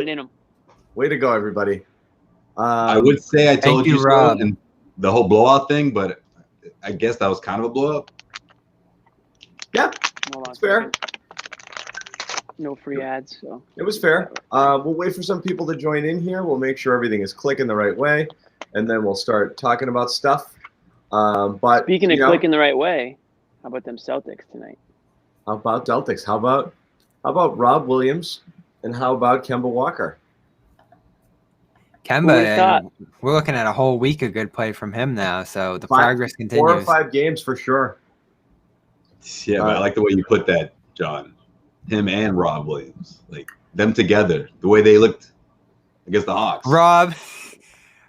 it in them. Way to go, everybody. I would say I told you, Rob. so, and the whole blowout thing, but I guess that was kind of a blowout. Yeah, it's fair. No free ads, so it was fair. We'll wait for some people to join in here. We'll make sure everything is clicking the right way, and then we'll start talking about stuff. But speaking of clicking the right way, how about them Celtics tonight? How about Celtics? How about Rob Williams, and how about Kemba Walker? Kemba, we're looking at a whole week of good play from him now, so the progress continues. 4 or 5 games for sure. Yeah, but I like the way you put that, John. Him and Rob Williams, like them together, the way they looked against the Hawks. Rob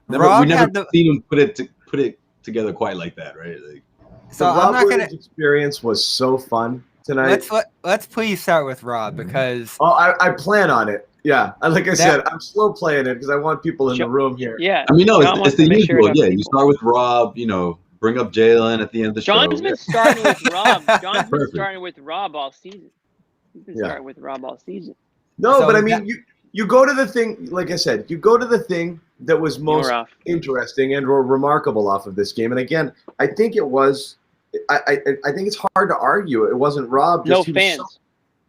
we never seen him put it together quite like that, right? Like, so Rob Williams' experience was so fun tonight. Let's please start with Rob because I plan on it. Yeah, like I said, I'm slow playing it because I want people in the room here. Yeah, I mean, no, it's the usual. Yeah, you start with Rob. Bring up Jaylen at the end of the show. John's been starting with Rob. John's been starting with Rob all season. He's been starting with Rob all season. No, but I mean, you go to the thing, like I said, you go to the thing that was most interesting and remarkable off of this game. And again, I think it was, I think it's hard to argue. It wasn't Rob. No fans.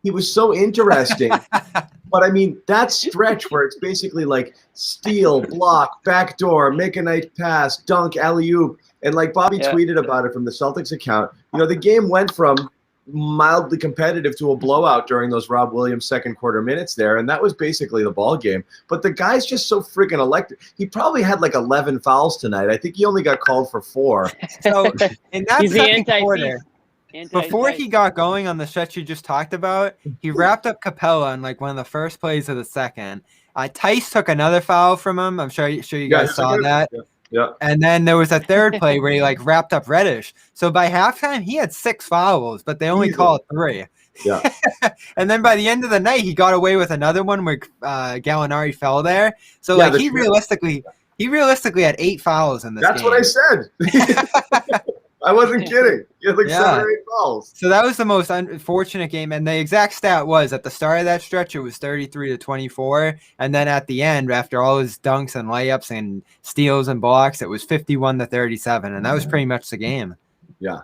He was so interesting. But I mean, that stretch where it's basically like steal, block, backdoor, make a nice pass, dunk, alley-oop. And like Bobby tweeted about it from the Celtics account, the game went from mildly competitive to a blowout during those Rob Williams second quarter minutes there, and that was basically the ball game. But the guy's just so freaking electric. He probably had like 11 fouls tonight. I think he only got called for 4. So in that second quarter, before he got going on the stretch you just talked about, he wrapped up Capella on like one of the first plays of the second. Theis took another foul from him. I'm sure you guys saw that. Yeah. And then there was a third play where he like wrapped up Reddish. So by halftime, he had 6 fouls, but they only called 3. Yeah. And then by the end of the night, he got away with another one where Gallinari fell there. So he realistically had 8 fouls in this game. That's what I said. I wasn't kidding. He had like 7 or 8 fouls. So that was the most unfortunate game. And the exact stat was at the start of that stretch, it was 33-24. And then at the end, after all his dunks and layups and steals and blocks, it was 51-37. And that was pretty much the game. Yeah.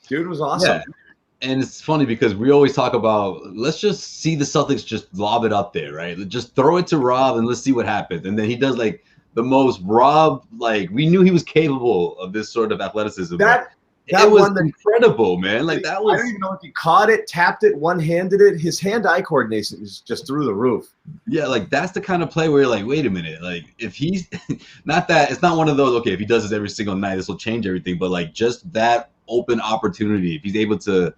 Dude was awesome. Yeah. And it's funny because we always talk about, let's just see the Celtics just lob it up there, right? Just throw it to Rob and let's see what happens. And then he does like the most Rob, like we knew he was capable of this sort of athleticism. That was incredible, man. Like that was. I don't even know if he caught it, tapped it, one-handed it. His hand-eye coordination is just through the roof. Yeah, like that's the kind of play where you're like, wait a minute, like if he's not that, it's not one of those. Okay, if he does this every single night, this will change everything. But like just that open opportunity, if he's able to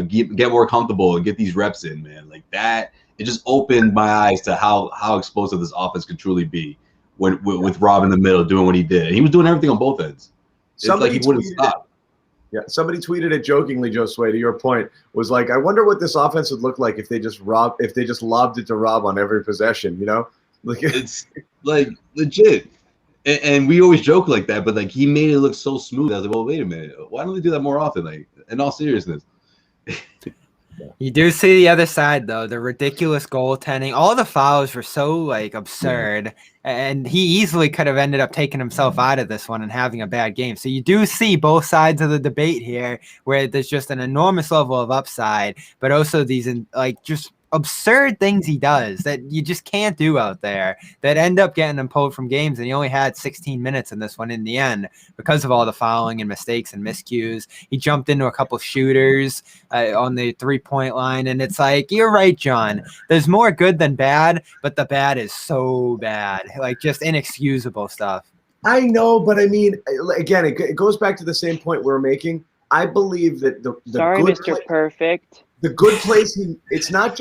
get more comfortable and get these reps in, man, like that, it just opened my eyes to how explosive this offense could truly be. With Rob in the middle doing what he did. And he was doing everything on both ends. It's like he wouldn't stop. Yeah, somebody tweeted it jokingly, Joe Sway, to your point, was like, I wonder what this offense would look like if they just lobbed it to Rob on every possession, Like it's like legit. And we always joke like that, but like he made it look so smooth. I was like, well, wait a minute. Why don't they do that more often? Like, in all seriousness. You do see the other side, though, the ridiculous goaltending. All the fouls were so, like, absurd, and he easily could have ended up taking himself out of this one and having a bad game. So you do see both sides of the debate here where there's just an enormous level of upside, but also these, like, just absurd things he does that you just can't do out there that end up getting him pulled from games. And he only had 16 minutes in this one in the end because of all the fouling and mistakes and miscues. He jumped into a couple shooters on the 3-point line. And it's like, you're right, John, there's more good than bad, but the bad is so bad, like just inexcusable stuff. I know, but I mean, again, it goes back to the same point we're making. I believe that the sorry, good Mr. Perfect. The good place, it's not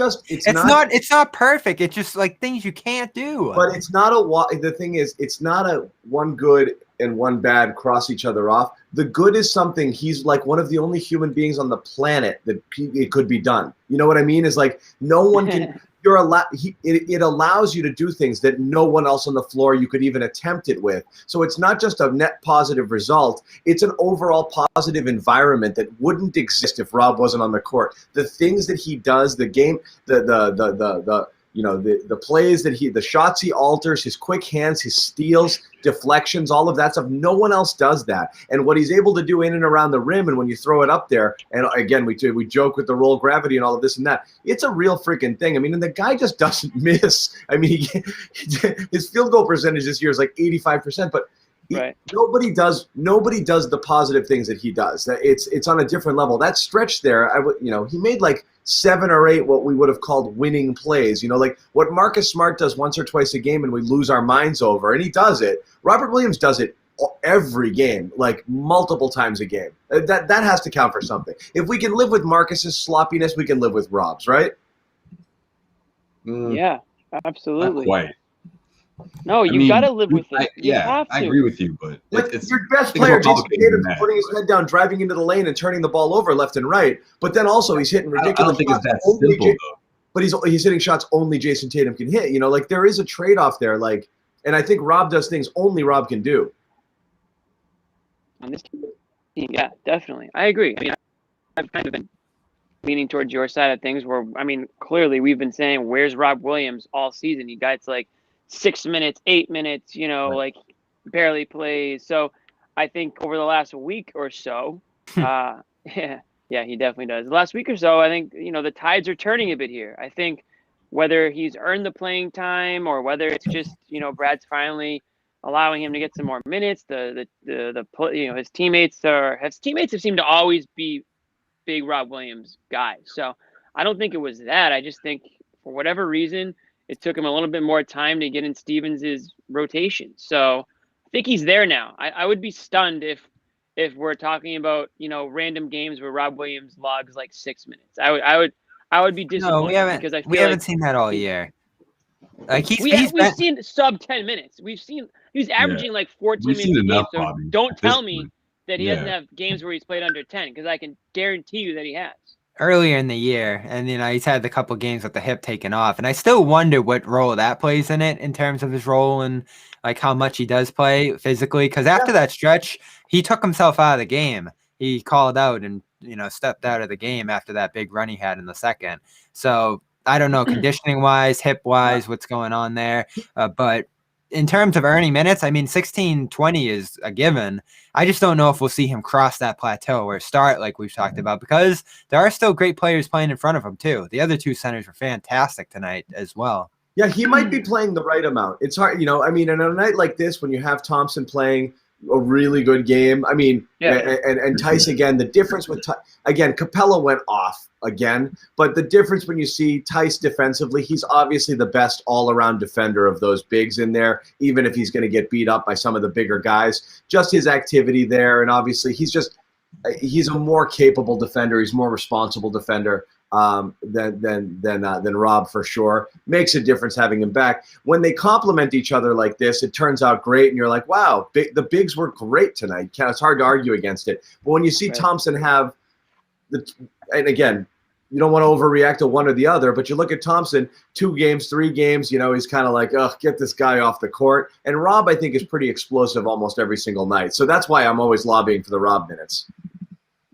perfect. It's just like things you can't do. But it's not the thing is, it's not a one good and one bad cross each other off. The good is something he's like one of the only human beings on the planet that it could be done. You know what I mean? Is like no one can. You're allowed. It allows you to do things that no one else on the floor you could even attempt it with. So it's not just a net positive result. It's an overall positive environment that wouldn't exist if Rob wasn't on the court. The things that he does, the game, the the plays that the shots he alters, his quick hands, his steals, deflections, all of that stuff. No one else does that. And what he's able to do in and around the rim, and when you throw it up there, and again, we joke with the roll gravity and all of this and that. It's a real freaking thing. I mean, and the guy just doesn't miss. I mean, his field goal percentage this year is like 85%, but right. Nobody does the positive things that he does. It's on a different level. That stretch there, he made like 7 or 8 what we would have called winning plays. Like what Marcus Smart does once or twice a game and we lose our minds over, and he does it. Robert Williams does it every game, like multiple times a game. That has to count for something. If we can live with Marcus's sloppiness, we can live with Rob's, right? Yeah, absolutely. Not quite. No, you got to live with it. You have to. I agree with you, but it's your best player, Jayson Tatum, putting his head down, driving into the lane, and turning the ball over left and right. But then also he's hitting ridiculous. I don't think it's that simple though. But he's hitting shots only Jayson Tatum can hit. Like there is a trade-off there. Like, and I think Rob does things only Rob can do. On this team, yeah, definitely, I agree. I mean, I've kind of been leaning towards your side of things. Where clearly we've been saying, "Where's Rob Williams all season?" He got like 6 minutes, 8 minutes, right. Like barely plays. So I think over the last week or so, yeah, he definitely does. The last week or so, I think, the tides are turning a bit here. I think whether he's earned the playing time or whether it's just, Brad's finally allowing him to get some more minutes. His teammates have seemed to always be big Rob Williams guys. So I don't think it was that. I just think for whatever reason, it took him a little bit more time to get in Stevens' rotation. So I think he's there now. I would be stunned if we're talking about, random games where Rob Williams logs like 6 minutes. I would be disappointed. No, because we haven't seen that all year. Like we've seen sub 10 minutes. He's averaging like 14 minutes a game. So don't tell me that he doesn't have games where he's played under 10, because I can guarantee you that he has. Earlier in the year, and he's had a couple games with the hip taken off, and I still wonder what role that plays in it in terms of his role and like how much he does play physically. Because after that stretch, he took himself out of the game. He called out and stepped out of the game after that big run he had in the second. So I don't know, conditioning wise, hip wise, what's going on there, but in terms of earning minutes, 16-20 is a given. I just don't know if we'll see him cross that plateau or start like we've talked about, because there are still great players playing in front of him too. The other two centers were fantastic tonight as well. Yeah, he might be playing the right amount. It's hard, in a night like this when you have Thompson playing a really good game, and Theis again, the difference with Capella went off again, but the difference when you see Theis defensively, he's obviously the best all-around defender of those bigs in there, even if he's going to get beat up by some of the bigger guys. Just his activity there, and obviously he's a more capable defender. He's a more responsible defender than Rob for sure. Makes a difference having him back. When they complement each other like this, it turns out great, and you're like, wow, the bigs were great tonight. It's hard to argue against it. But when you see Thompson have and again, you don't want to overreact to one or the other, but you look at Thompson, 2 games, 3 games, he's kind of like, get this guy off the court. And Rob, I think, is pretty explosive almost every single night. So that's why I'm always lobbying for the Rob minutes.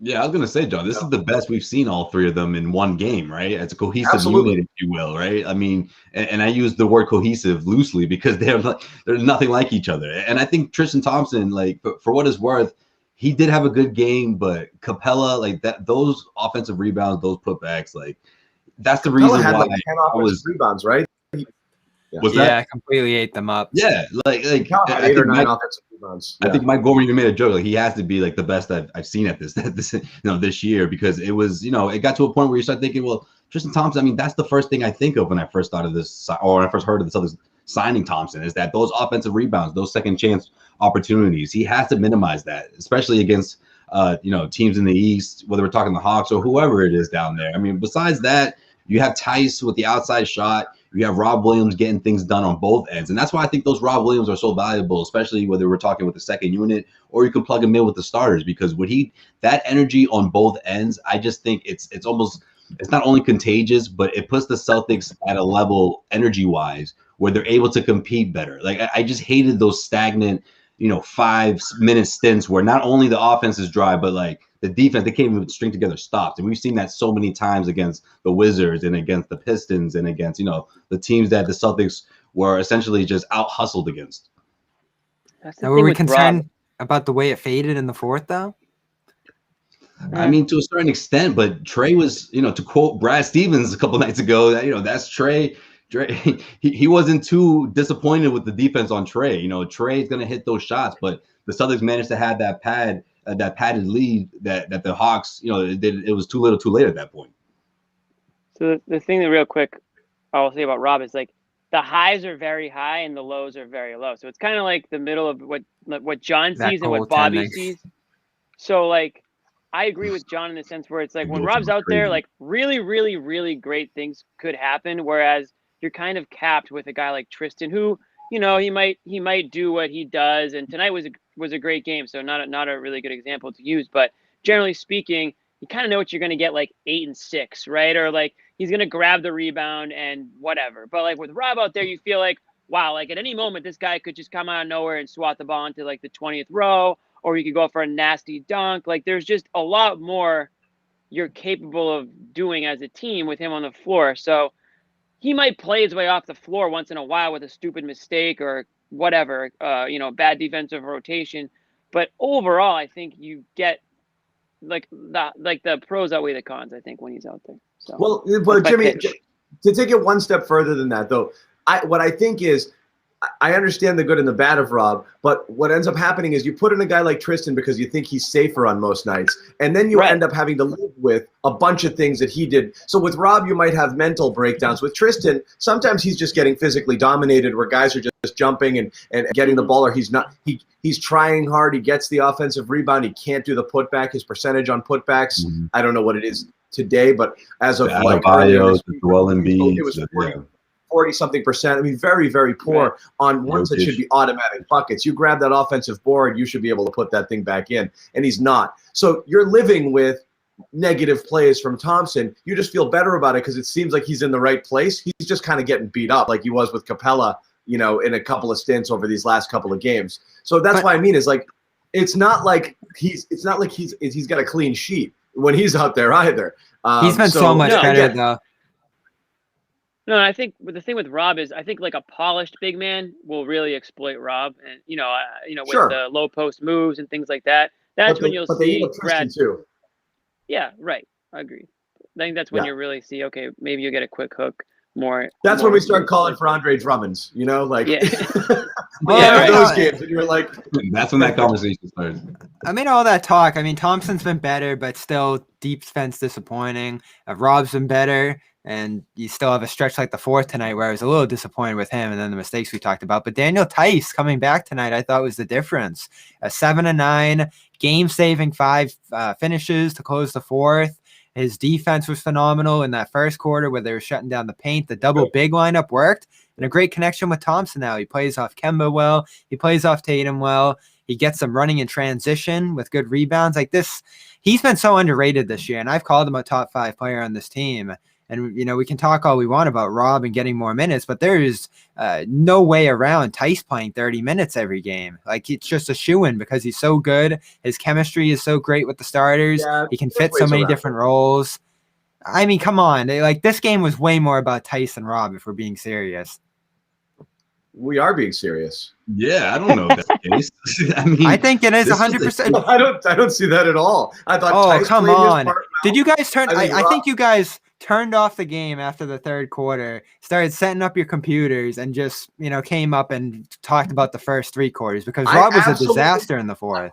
Yeah, I was going to say, John, this is the best we've seen all 3 of them in one game, right? It's a cohesive unit, if you will, right? And I use the word cohesive loosely because they're nothing like each other. And I think Tristan Thompson, for what it's worth, he did have a good game, but Capella, those offensive rebounds, those putbacks, that's the reason had why 10 offensive rebounds, right? I completely ate them up. Yeah, had 8 or 9 offensive rebounds. I think Mike Gorman even made a joke. He has to be the best I've seen at this year, because it was it got to a point where you start thinking, well, Tristan Thompson. That's the first thing I think of when I first thought of this, or when I first heard of the Celtics signing Thompson, is that those offensive rebounds, those second chance opportunities, he has to minimize that, especially against teams in the East, whether we're talking the Hawks or whoever it is down there. Besides that, you have Theis with the outside shot. You have Rob Williams getting things done on both ends. And that's why I think those Rob Williams are so valuable, especially whether we're talking with the second unit or you can plug him in with the starters, because that energy on both ends, I just think it's not only contagious, but it puts the Celtics at a level energy-wise where they're able to compete better. I just hated those stagnant 5-minute stints where not only the offense is dry, but the defense, they can't even string together stops. And we've seen that so many times against the Wizards and against the Pistons and against, the teams that the Celtics were essentially just out hustled against. Now, were we concerned about the way it faded in the fourth, though? I mean, to a certain extent, but Trey was, to quote Brad Stevens a couple nights ago, that, that's Trey. He wasn't too disappointed with the defense on Trey. Trey's going to hit those shots, but the Celtics managed to have that padded lead that the Hawks, it was too little too late at that point. So the thing that real quick I'll say about Rob is like the highs are very high and the lows are very low. So it's kind of like the middle of what John sees and what Bobby sees. So like, I agree with John in the sense where it's like when Rob's out there, like really, really, really great things could happen. Whereas you're kind of capped with a guy like Tristan, who, he might do what he does. And tonight was a great game. So not a really good example to use, but generally speaking, you kind of know what you're going to get, like 8 and 6, right? Or like he's going to grab the rebound and whatever. But like with Rob out there, you feel like, wow, like at any moment, this guy could just come out of nowhere and swat the ball into like the 20th row. Or you could go for a nasty dunk. Like there's just a lot more you're capable of doing as a team with him on the floor. So he might play his way off the floor once in a while with a stupid mistake or whatever, bad defensive rotation. But overall, I think you get like the pros outweigh the cons, I think, when he's out there. So, well, but Jimmy, to take it one step further than that, though, what I think is, I understand the good and the bad of Rob, but what ends up happening is you put in a guy like Tristan because you think he's safer on most nights, and then you end up having to live with a bunch of things that he did. So with Rob, you might have mental breakdowns. With Tristan, sometimes he's just getting physically dominated where guys are just jumping and getting the ball, or he's not. He's trying hard. He gets the offensive rebound. He can't do the putback. His percentage on putbacks, I don't know what it is today, but as of like earlier this week, it was 40-something%. I mean, very, very poor on ones that should be automatic buckets. You grab that offensive board, you should be able to put that thing back in, and he's not. So you're living with negative plays from Thompson. You just feel better about it because it seems like he's in the right place. He's just kind of getting beat up like he was with Capella, in a couple of stints over these last couple of games. So that's why I mean is like it's not like he's got a clean sheet when he's out there either. He's been so much better though. No, I think the thing with Rob is I think like a polished big man will really exploit Rob, and with the low post moves and things like that. That's when you'll see Brad too. Yeah, right. I agree. I think that's when you really see. Okay, maybe you get a quick hook more. That's when we start calling for Andre Drummonds. Those games, and you're like, that's when that conversation starts. I mean, all that talk. I mean, Thompson's been better, but still deep defense disappointing. Rob's been better. And you still have a stretch like the fourth tonight where I was a little disappointed with him and then the mistakes we talked about. But Daniel Theis coming back tonight, I thought was the difference. A 7-9, game-saving 5 finishes to close the fourth. His defense was phenomenal in that first quarter where they were shutting down the paint. The double big lineup worked, and a great connection with Thompson now. He plays off Kemba well. He plays off Tatum well. He gets some running in transition with good rebounds. Like this, he's been so underrated this year, and I've called him a top 5 player on this team. And, we can talk all we want about Rob and getting more minutes, but there is no way around Theis playing 30 minutes every game. Like, it's just a shoo-in because he's so good. His chemistry is so great with the starters. He can fit so many different roles. I mean, come on. This game was way more about Theis than Rob, if we're being serious. We are being serious. Yeah, I don't know if that's the case. I think it is 100%. I don't see that at all. I thought. Oh, come on! Did you guys turn? I think you guys turned off the game after the third quarter, started setting up your computers, and just came up and talked about the first 3 quarters because Rob was a disaster in the fourth.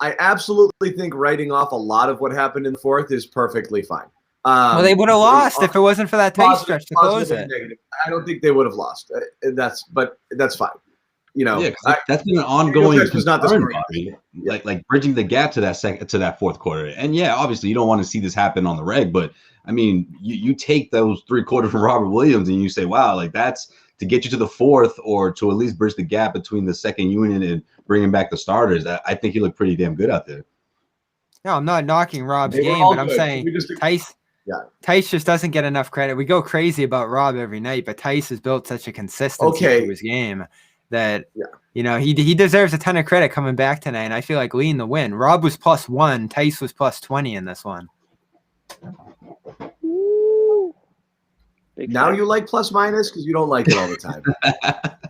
I absolutely think writing off a lot lot of what happened in the fourth is perfectly fine. Well, they would have lost if it wasn't for that Theis stretch to close it. I don't think they would have lost. But that's fine. That's been an ongoing concern, Bobby. Like bridging the gap to that fourth quarter. And obviously you don't want to see this happen on the reg, but I mean, you take those 3 quarters from Robert Williams and you say, wow, like that's to get you to the fourth or to at least bridge the gap between the second unit and bringing back the starters. I think he looked pretty damn good out there. No, I'm not knocking Rob's game, but I'm saying Theis just doesn't get enough credit. We go crazy about Rob every night, but Theis has built such a consistency to his game. that Yeah. he deserves a ton of credit coming back tonight, and I feel like leading the win. Rob was +1, Theis was +20 in this one. Now you like plus minus because you don't like it all the time.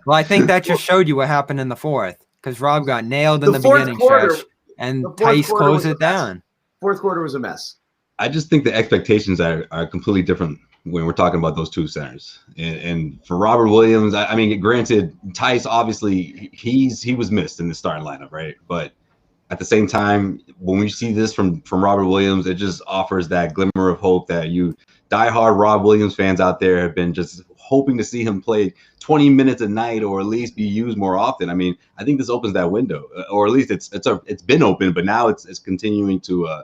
Well, I think that just showed you what happened in the fourth, because Rob got nailed in the beginning stretch, and Theis closed it down. Fourth quarter was a mess. I just think the expectations are completely different when we're talking about those two centers. And for Robert Williams, I mean, granted, Theis obviously he was missed in the starting lineup, right? But at the same time, when we see this from Robert Williams, it just offers that glimmer of hope that you diehard Rob Williams fans out there have been just hoping to see him play 20 minutes a night, or at least be used more often. I mean, I think this opens that window, or at least it's been open, but now it's continuing to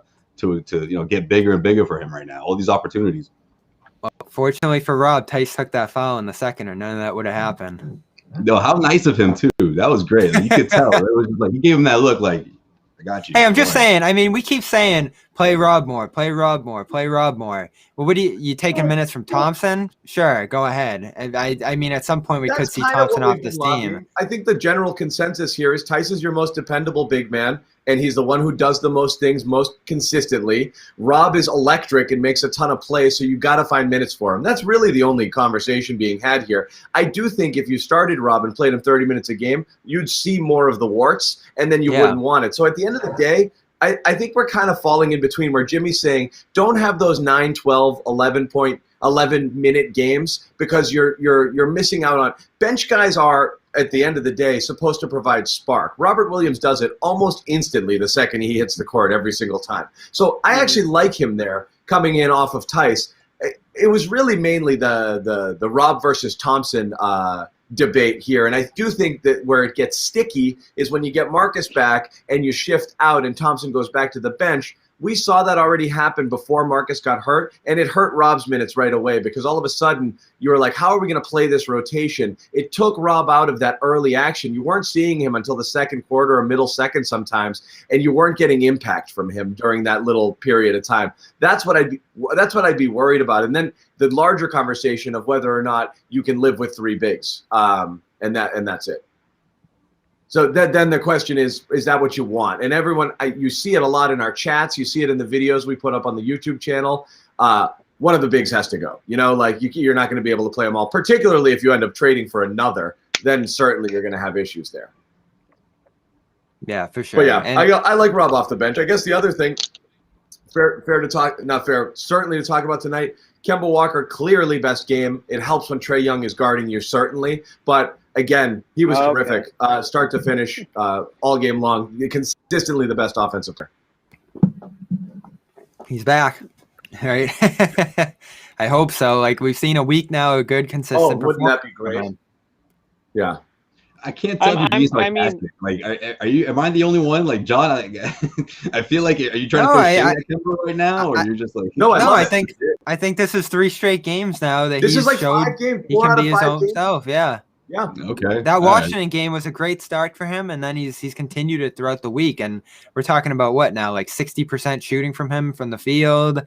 get bigger and bigger for him right now. All these opportunities. Well, fortunately for Rob, Theis took that foul in the second, or none of that would have happened. No, how nice of him too. That was great. Like, you could tell. It was just like he gave him that look, like, I got you. Hey, I'm just saying. I mean, we keep saying play Rob more, play Rob more, play Rob more. Well, what do you taking minutes from Thompson? Sure, go ahead. I mean, at some point we could see Thompson off this team. I think the general consensus here is Theis is your most dependable big man, and he's the one who does the most things most consistently. Rob is electric and makes a ton of plays, so you got to find minutes for him. That's really the only conversation being had here. I do think if you started Rob and played him 30 minutes a game, you'd see more of the warts, and then you wouldn't want it. So at the end of the day, I think we're kind of falling in between, where Jimmy's saying don't have those 9, 12, 11-minute games because you're missing out on – bench guys are, at the end of the day, supposed to provide spark. Robert Williams does it almost instantly the second he hits the court every single time. So I actually like him there coming in off of Theis. It was really mainly the Rob versus Thompson debate here, and I do think that where it gets sticky is when you get Marcus back and you shift out and Thompson goes back to the bench. We saw that already happen before Marcus got hurt, and it hurt Rob's minutes right away because all of a sudden you were like, how are we going to play this rotation? It took Rob out of that early action. You weren't seeing him until the second quarter or middle second sometimes, and you weren't getting impact from him during that little period of time. That's what I'd be worried about. And then the larger conversation of whether or not you can live with three bigs, and that's it. So then the question is that what you want? And everyone, you see it a lot in our chats. You see it in the videos we put up on the YouTube channel. One of the bigs has to go. You're not going to be able to play them all, particularly if you end up trading for another. Then certainly you're going to have issues there. Yeah, for sure. But yeah, I like Rob off the bench. I guess the other thing, certainly to talk about tonight, Kemba Walker, clearly best game. It helps when Trae Young is guarding you, certainly. But again, he was terrific, start to finish, all game long. Consistently the best offensive player. He's back, right? I hope so. Like, we've seen a week now, a good, consistent performance. Wouldn't that be great? Yeah. I can't tell if he's sarcastic. Am I the only one? Like, John, I feel like, are you trying to throw shade at Kemba right now, or you're just like? I think this is 3 straight games now that he's like showed 5 games, he can be his own self. Yeah. Yeah. Okay. That Washington game was a great start for him, and then he's continued it throughout the week. And we're talking about what now, like 60% shooting from him from the field.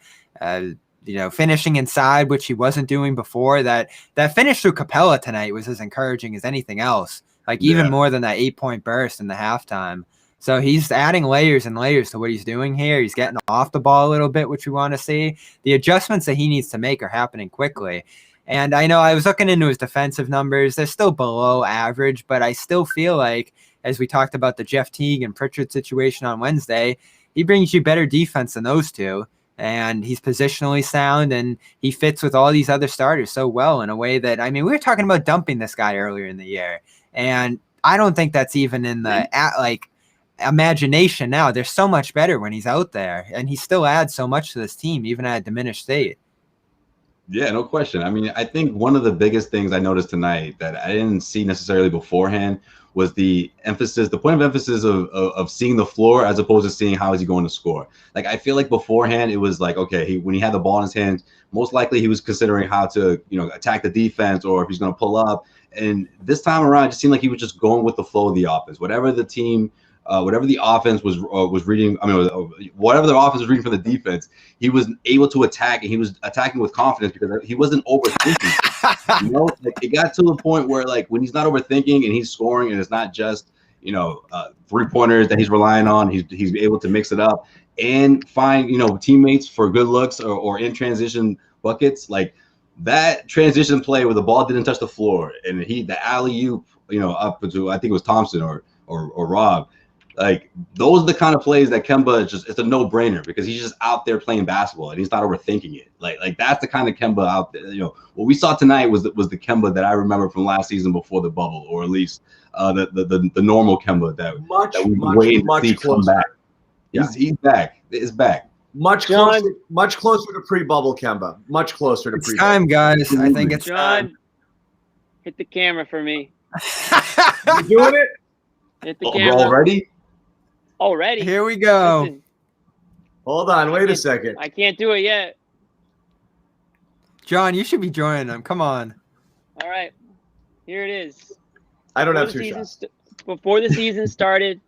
Finishing inside, which he wasn't doing before. That finish through Capella tonight was as encouraging as anything else. Like even more than that 8-point burst in the halftime. So he's adding layers and layers to what he's doing here. He's getting off the ball a little bit, which we want to see. The adjustments that he needs to make are happening quickly. And I know I was looking into his defensive numbers. They're still below average, but I still feel like, as we talked about the Jeff Teague and Pritchard situation on Wednesday, he brings you better defense than those two. And he's positionally sound, and he fits with all these other starters so well in a way that, we were talking about dumping this guy earlier in the year. And I don't think that's even in the imagination now. They're so much better when he's out there, and he still adds so much to this team, even at a diminished state. Yeah, no question. I think one of the biggest things I noticed tonight that I didn't see necessarily beforehand was the point of emphasis of seeing the floor as opposed to seeing how is he going to score. Like, I feel like beforehand it was like, okay, when he had the ball in his hands, most likely he was considering how to, attack the defense or if he's going to pull up. And this time around, it just seemed like he was just going with the flow of the offense. Whatever the team whatever the offense was reading. I mean, whatever the offense was reading from the defense, he was able to attack, and he was attacking with confidence because he wasn't overthinking. You know, like, it got to the point where, like, when he's not overthinking and he's scoring, and it's not just 3-pointers that he's relying on, he's able to mix it up and find teammates for good looks or in transition buckets. Like that transition play where the ball didn't touch the floor and the alley-oop up to, I think it was Thompson or Rob. Like those are the kind of plays that Kemba it's a no-brainer because he's just out there playing basketball and he's not overthinking it. Like that's the kind of Kemba out there. What we saw tonight was the Kemba that I remember from last season before the bubble, or at least the normal Kemba that we waited to see come back. Yeah. He's back. It's back. Much closer to pre-bubble Kemba. Much closer to pre-bubble. It's time, guys. I think it's time. Hit the camera for me. You doing it? Hit the camera. Already? Already. Here we go. Listen, hold on. Wait a second. I can't do it yet. John, you should be joining them. Come on. All right. Here it is. I don't have 2 shots. Before the season started,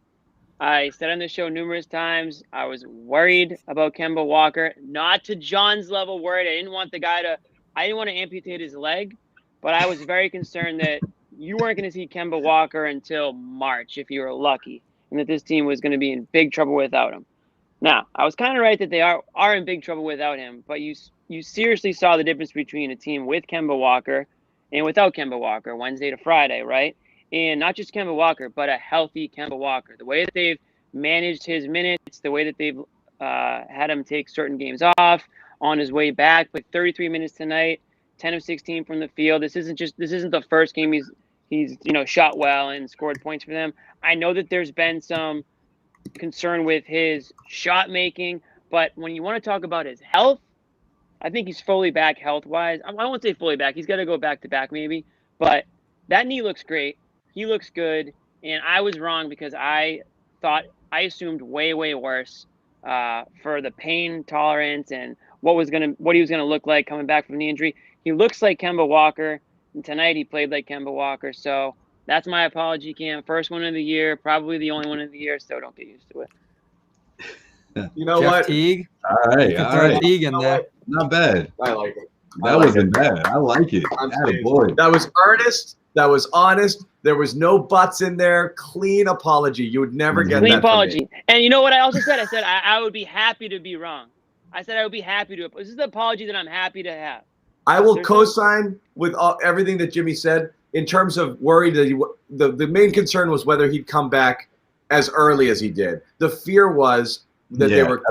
I said on the show numerous times, I was worried about Kemba Walker. Not to John's level worried. I didn't want to amputate his leg, but I was very concerned that you weren't going to see Kemba Walker until March if you were lucky, and that this team was going to be in big trouble without him. Now, I was kind of right that they are in big trouble without him, but you seriously saw the difference between a team with Kemba Walker and without Kemba Walker, Wednesday to Friday, right? And not just Kemba Walker, but a healthy Kemba Walker. The way that they've managed his minutes, the way that they've had him take certain games off on his way back, played 33 minutes tonight, 10 of 16 from the field. This isn't the first game he's shot well and scored points for them. I know that there's been some concern with his shot making, but when you want to talk about his health, I think he's fully back health-wise. I won't say fully back. He's got to go back-to-back maybe, but that knee looks great. He looks good, and I was wrong because I assumed way, way worse for the pain tolerance and what he was gonna look like coming back from the injury. He looks like Kemba Walker, and tonight he played like Kemba Walker. So that's my apology, Cam. First one of the year, probably the only one of the year. So don't get used to it. You know Jeff what? Teague. All right. Teague in there. Not bad. I like it. That wasn't bad. I like it. Boy. That was earnest. That was honest. There was no buts in there. Clean apology. You would never get clean that apology. From me. And you know what I also said? I said I would be happy to be wrong. I said I would be happy to. This is the apology that I'm happy to have. I will co-sign with everything that Jimmy said in terms of worry that the main concern was whether he'd come back as early as he did. The fear was that they were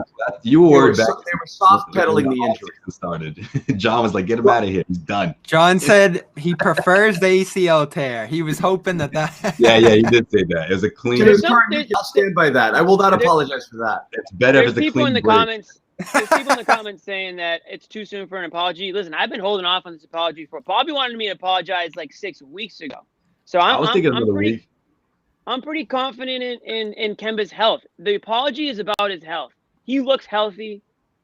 soft pedaling the injury. Started. John was like, "Get him out of here. He's done." John said he prefers the ACL tear. He was hoping that. Yeah, he did say that. It was a clean. I'll stand by that. I will not apologize for that. It's better if it's a clean. There's people in the comments saying that it's too soon for an apology. Listen, I've been holding off on this apology for. Bobby wanted me to apologize like 6 weeks ago. So I was thinking another week. I'm pretty confident in Kemba's health. The apology is about his health. He looks healthy.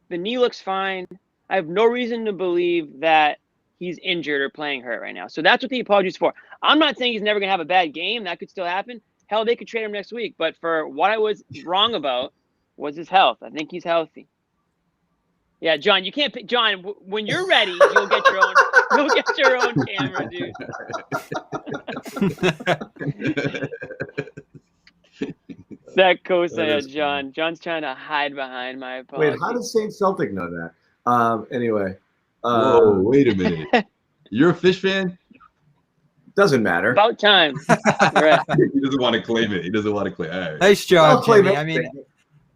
The knee looks fine. I have no reason to believe that he's injured or playing hurt right now. So that's what the apology is for. I'm not saying he's never going to have a bad game. That could still happen. Hell, they could trade him next week. But for what I was wrong about was his health. I think he's healthy. Yeah, John, you can't pick. John, when you're ready, you'll get your own. You'll get your own camera, dude. That cosign, John. John's trying to hide behind my apology. Wait, how does Saint Celtic know that? Anyway. Whoa, wait a minute. You're a Fish fan? Doesn't matter. About time. Right. He doesn't want to claim it. He doesn't want to claim it. All right. Nice job, Jimmy. I mean,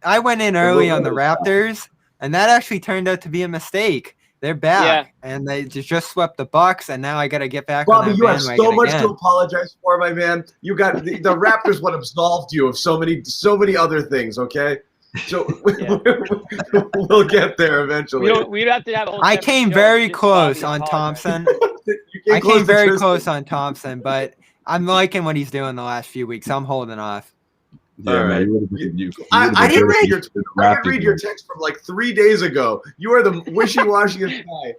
I went in early on the Raptors, and that actually turned out to be a mistake. They're back, and they just swept the Bucks, and now I got to get back on that bandwagon. Bobby, you have so much to apologize for, my man. You got the Raptors would absolved you of so many other things. Okay, so we'll get there eventually. We'd have to have a whole. I came very close on Thompson. I came very close on Thompson, but I'm liking what he's doing the last few weeks. I'm holding off. Yeah, right. Man. I didn't read your text from like 3 days ago. You are the wishy-washiest guy.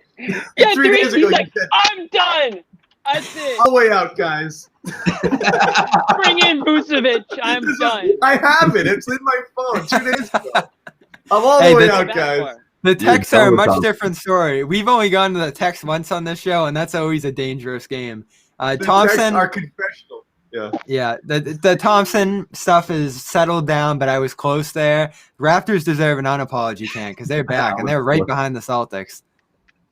Yeah, 3 days ago, you said, I'm done. That's it. All the way out, guys. Bring in Vucevic. I'm done. I have it. It's in my phone 2 days ago. I'm all the way out, guys. The texts are a much Thompson. different story. We've only gone to the text once on this show, and that's always a dangerous game. The Thompson, texts are confessional. yeah, the Thompson stuff is settled down, but I was close there. Raptors deserve an unapology chant because they're back, and they're right behind the Celtics.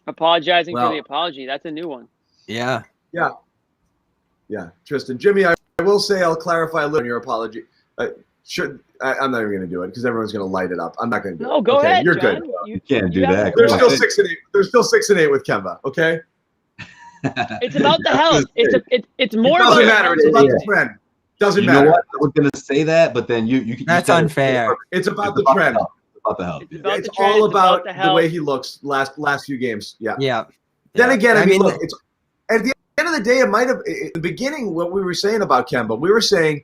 Apologizing for the apology. That's a new one. Yeah. Yeah, Tristan. Jimmy, I will say I'll clarify a little on your apology. I'm not even going to do it because everyone's going to light it up. I'm not going to do it. No, go ahead. You're John. good. You can't do that. There's still 6 and 8. There's still 6 and 8 with Kemba. Okay. It's about the health. It's more. It doesn't about matter. It's about the trend. Doesn't matter. matter. What? I was going to say that, but then you That's unfair. It's about the trend. It's about the health. It's all about the way he looks last few games. Yeah. Yeah. Then again, I mean, look, it's at the end of the day, it might have in the beginning what we were saying about Kemba. We were saying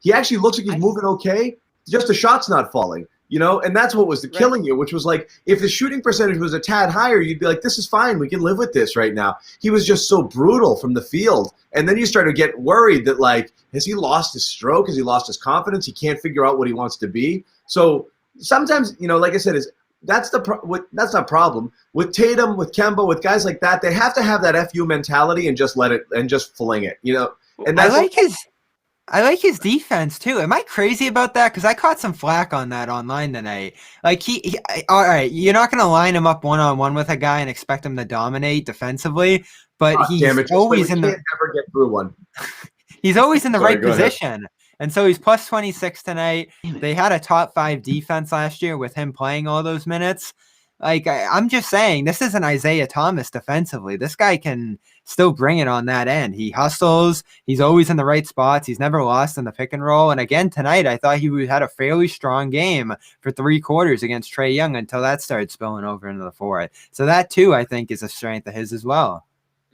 he actually looks like he's moving okay. Just the shot's not falling, and that's what was killing you, which was like if the shooting percentage was a tad higher, you'd be like, this is fine. We can live with this right now. He was just so brutal from the field. And then you start to get worried that, like, has he lost his stroke? Has he lost his confidence? He can't figure out what he wants to be. So sometimes, like I said, that's not a problem. With Tatum, with Kemba, with guys like that, they have to have that FU mentality and just let it and just fling it, And that's I like his defense too. Am I crazy about that? Because I caught some flack on that online tonight. Like he all right, you're not going to line him up 1-on-1 with a guy and expect him to dominate defensively, but he's always in the. Can't ever get through one. He's always in the right position. And so he's plus 26 tonight. They had a top 5 defense last year with him playing all those minutes. Like, I'm just saying, this isn't Isaiah Thomas defensively. This guy can still bring it on that end. He hustles. He's always in the right spots. He's never lost in the pick and roll. And again, tonight, I thought he had a fairly strong game for 3 quarters against Trae Young until that started spilling over into the fourth. So that, too, I think is a strength of his as well.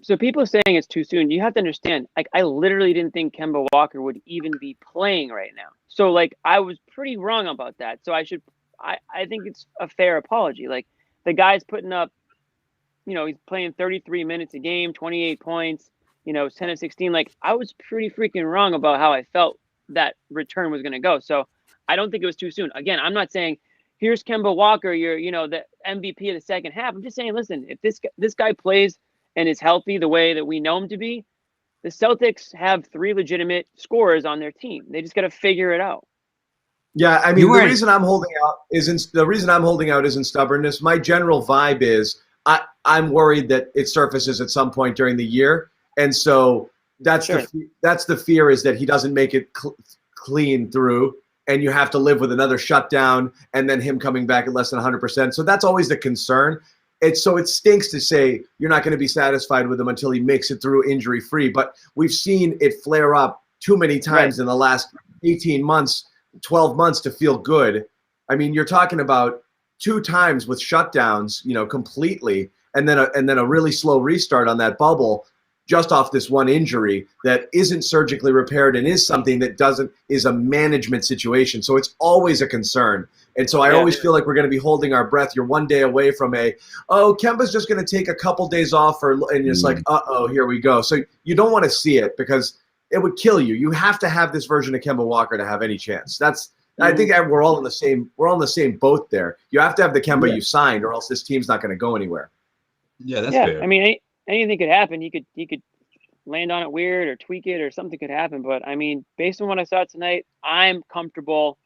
So people saying it's too soon, you have to understand, like, I literally didn't think Kemba Walker would even be playing right now. So, like, I was pretty wrong about that. So I think it's a fair apology. Like, the guy's putting up, he's playing 33 minutes a game, 28 points, 10 of 16. Like, I was pretty freaking wrong about how I felt that return was going to go. So I don't think it was too soon. Again, I'm not saying, here's Kemba Walker, you're, the MVP of the second half. I'm just saying, listen, if this guy plays and is healthy the way that we know him to be, the Celtics have 3 legitimate scorers on their team. They just got to figure it out. Yeah, I mean, the reason I'm holding out isn't stubbornness. My general vibe is I'm worried that it surfaces at some point during the year, and so that's the fear is that he doesn't make it clean through, and you have to live with another shutdown, and then him coming back at less than 100%. So that's always the concern. It stinks to say you're not going to be satisfied with him until he makes it through injury free, but we've seen it flare up too many times in the last 18 months. 12 months to feel good. I mean, you're talking about 2 times with shutdowns, completely, and then a really slow restart on that bubble just off this one injury that isn't surgically repaired and is something that is a management situation. So it's always a concern. And so I always feel like we're going to be holding our breath. You're one day away from Kemba's just going to take a couple days off and it's like, here we go. So you don't want to see it because it would kill you. You have to have this version of Kemba Walker to have any chance. I think we're all in the same boat there. You have to have the Kemba you signed, or else this team's not going to go anywhere. Yeah, that's fair. I mean, anything could happen. He could land on it weird or tweak it, or something could happen. But I mean, based on what I saw tonight, I'm comfortable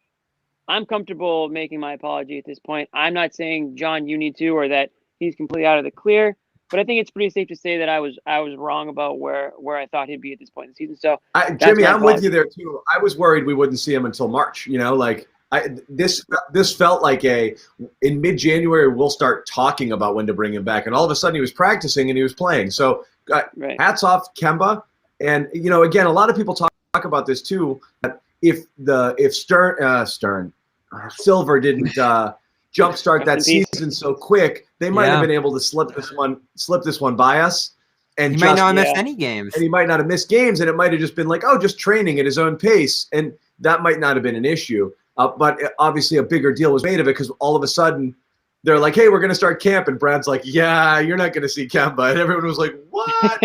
making my apology at this point. I'm not saying, John, you need to, or that he's completely out of the clear. But I think it's pretty safe to say that I was wrong about where I thought he'd be at this point in the season. So Jimmy, I'm with you there too. I was worried we wouldn't see him until March. This felt like in mid-January we'll start talking about when to bring him back, and all of a sudden he was practicing and he was playing. So hats off Kemba. And again, a lot of people talk about this too. If Silver didn't jumpstart that season so quick, they might have been able to slip this one by us. And he might not have missed any games. And he might not have missed games, and it might have just been like, just training at his own pace. And that might not have been an issue. But obviously a bigger deal was made of it because all of a sudden they're like, hey, we're going to start camp. And Brad's like, yeah, you're not going to see Kemba. And everyone was like, what?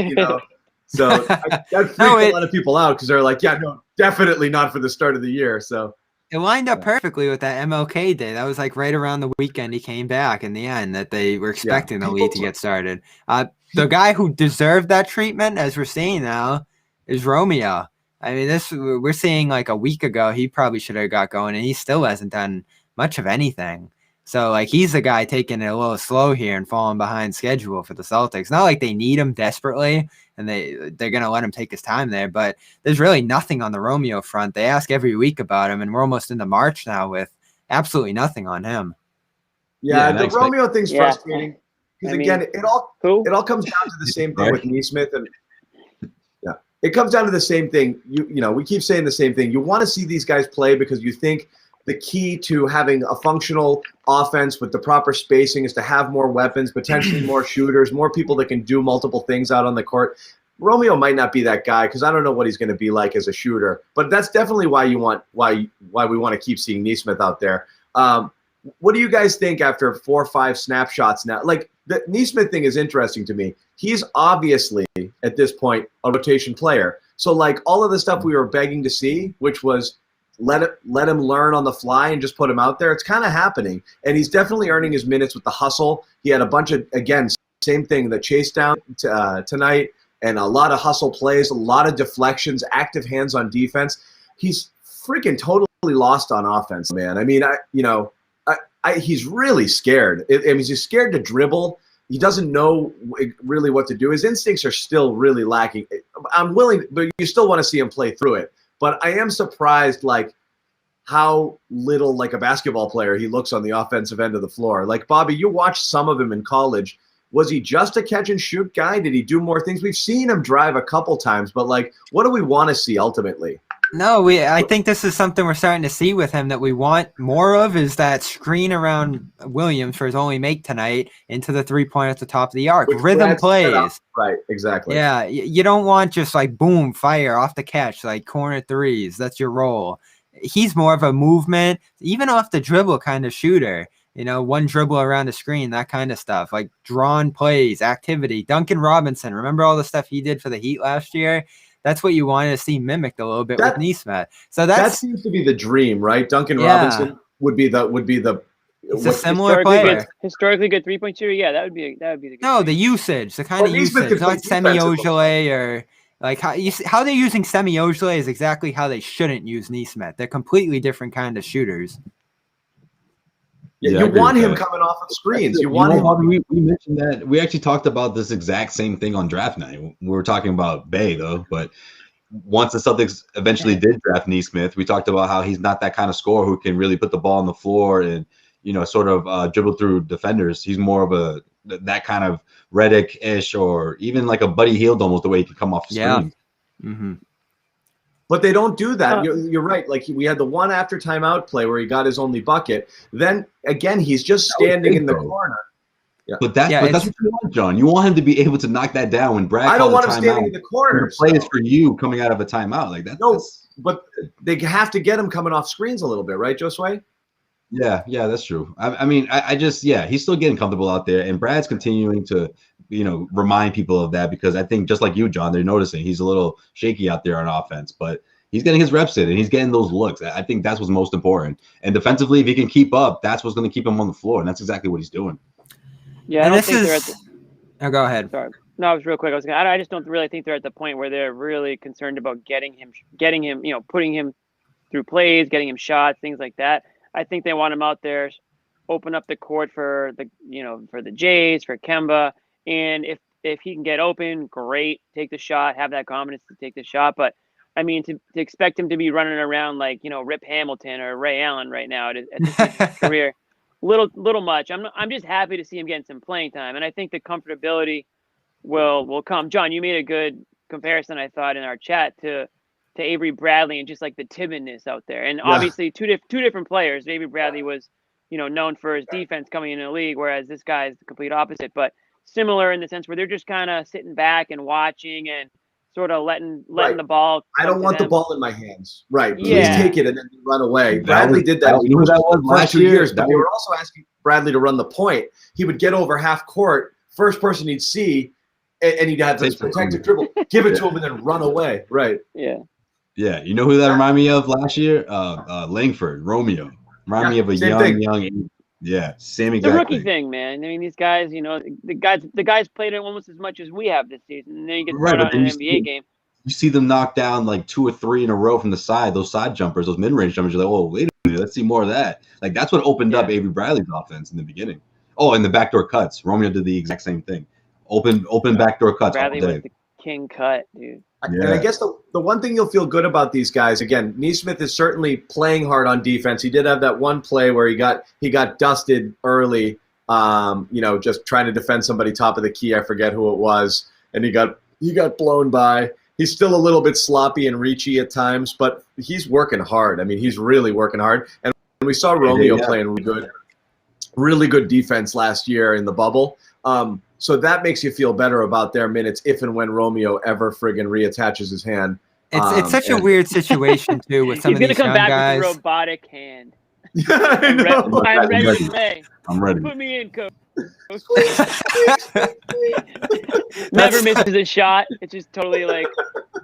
So that freaked a lot of people out because they're like, yeah, no, definitely not for the start of the year. So it lined up perfectly with that MLK day. That was like right around the weekend he came back in the end that they were expecting the league to get started. The guy who deserved that treatment, as we're seeing now, is Romeo. I mean, we're seeing like a week ago, he probably should have got going, and he still hasn't done much of anything. So, like, he's the guy taking it a little slow here and falling behind schedule for the Celtics. Not like they need him desperately, and they're going to let him take his time there, but there's really nothing on the Romeo front. They ask every week about him, and we're almost into March now with absolutely nothing on him. Yeah, the Romeo thing's frustrating. Because, again, it all comes down to the same thing with Nesmith. And, it comes down to the same thing. You know, we keep saying the same thing. You want to see these guys play because you think the key to having a functional offense with the proper spacing is to have more weapons, potentially more shooters, more people that can do multiple things out on the court. Romeo might not be that guy because I don't know what he's going to be like as a shooter. But that's definitely why we want to keep seeing Nesmith out there. What do you guys think after 4 or 5 snapshots now? Like, the Nesmith thing is interesting to me. He's obviously, at this point, a rotation player. So, like, all of the stuff we were begging to see, which was let him learn on the fly and just put him out there, it's kind of happening. And he's definitely earning his minutes with the hustle. He had a bunch of, again, same thing, the chase down tonight, and a lot of hustle plays, a lot of deflections, active hands on defense. He's freaking totally lost on offense, man. I mean, he's really scared. I mean, he's scared to dribble. He doesn't know really what to do. His instincts are still really lacking. I'm willing, but you still want to see him play through it. But I am surprised, like, how little like a basketball player he looks on the offensive end of the floor. Like, Bobby, you watched some of him in college. Was he just a catch and shoot guy? Did he do more things? We've seen him drive a couple times, but like, what do we want to see ultimately? No, I think this is something we're starting to see with him that we want more of, is that screen around Williams for his only make tonight into the 3-point at the top of the arc. Which rhythm plays. Right, exactly. Yeah, you don't want just like boom, fire off the catch, like corner threes. That's your role. He's more of a movement, even off the dribble kind of shooter. You know, one dribble around the screen, that kind of stuff. Like drawn plays, activity. Duncan Robinson, remember all the stuff he did for the Heat last year? That's what you wanted to see mimicked a little bit with Nesmith. So that seems to be the dream, right? Duncan Robinson would be the. It's a similar player. Historically good 3-point shooter. Yeah, that would be the good. No, the usage, the kind of usage, not Semi Ojeleye or like how they're using Semi Ojeleye is exactly how they shouldn't use Nesmith. They're completely different kind of shooters. Yeah, you want him coming off of screens. You want him. We mentioned that. We actually talked about this exact same thing on draft night. We were talking about Bay, though. But once the Celtics eventually did draft Nesmith, we talked about how he's not that kind of scorer who can really put the ball on the floor and, you know, sort of dribble through defenders. He's more of that kind of Redick-ish or even like a Buddy Hield almost, the way he can come off the screen. Mm-hmm. But they don't do that. You're right. Like, we had the one after timeout play where he got his only bucket. Then again, he's just standing in the corner. Yeah. But that's what you want, John. You want him to be able to knock that down when Brad. I don't want him standing in the corner. The play is for you coming out of a timeout like that. No, but they have to get him coming off screens a little bit, right, Josue? Yeah, that's true. I mean, I just he's still getting comfortable out there, and Brad's continuing to, you know, remind people of that, because I think just like you, John, they're noticing he's a little shaky out there on offense, but he's getting his reps in and he's getting those looks. I think that's what's most important. And defensively, if he can keep up, that's what's going to keep him on the floor, and that's exactly what he's doing. Yeah, I don't think they're at Oh, go ahead. Sorry. No, it was real quick. I just don't really think they're at the point where they're really concerned about getting him, you know, putting him through plays, getting him shots, things like that. I think they want him out there, open up the court for the Jays, for Kemba, and if he can get open, great, take the shot, have that confidence to take the shot. But I mean, to expect him to be running around like, you know, Rip Hamilton or Ray Allen right now at his career, little much. I'm just happy to see him getting some playing time, and I think the comfortability will come. John, you made a good comparison, I thought, in our chat to Avery Bradley and just like the timidness out there. And obviously two different players. Avery Bradley was, you know, known for his defense coming into the league, whereas this guy is the complete opposite, but similar in the sense where they're just kind of sitting back and watching and sort of letting the ball. I don't want the ball in my hands. Right. Please take it and then run away. Bradley did that. You know that was last 2 years, but they were also asking Bradley to run the point. He would get over half court. First person he'd see, and he'd have this protective dribble, give it to him, and then run away. Right. Yeah. Yeah. You know who that reminded me of last year? Langford, Romeo. Remind me of a young. Yeah, same exact thing. The rookie thing, man. I mean, these guys, the guys played it almost as much as we have this season, and then you get thrown out in an NBA game. You see them knock down like 2 or 3 in a row from the side, those side jumpers, those mid-range jumpers. You're like, oh, wait a minute, let's see more of that. Like, that's what opened up Avery Bradley's offense in the beginning. Oh, and the backdoor cuts. Romeo did the exact same thing. Open backdoor cuts. Bradley was the king cut, dude. And I guess the one thing you'll feel good about these guys, again, Nesmith is certainly playing hard on defense. He did have that one play where he got dusted early, just trying to defend somebody top of the key. I forget who it was, and he got blown by. He's still a little bit sloppy and reachy at times, but he's working hard. I mean, he's really working hard. And we saw Romeo playing really good defense last year in the bubble. So that makes you feel better about their minutes if and when Romeo ever friggin' reattaches his hand. It's such a weird situation, too, with some of these young guys. He's going to come back with a robotic hand. I know. I'm ready to play. I'm ready. Put me in, coach. Never misses a shot. It's just totally like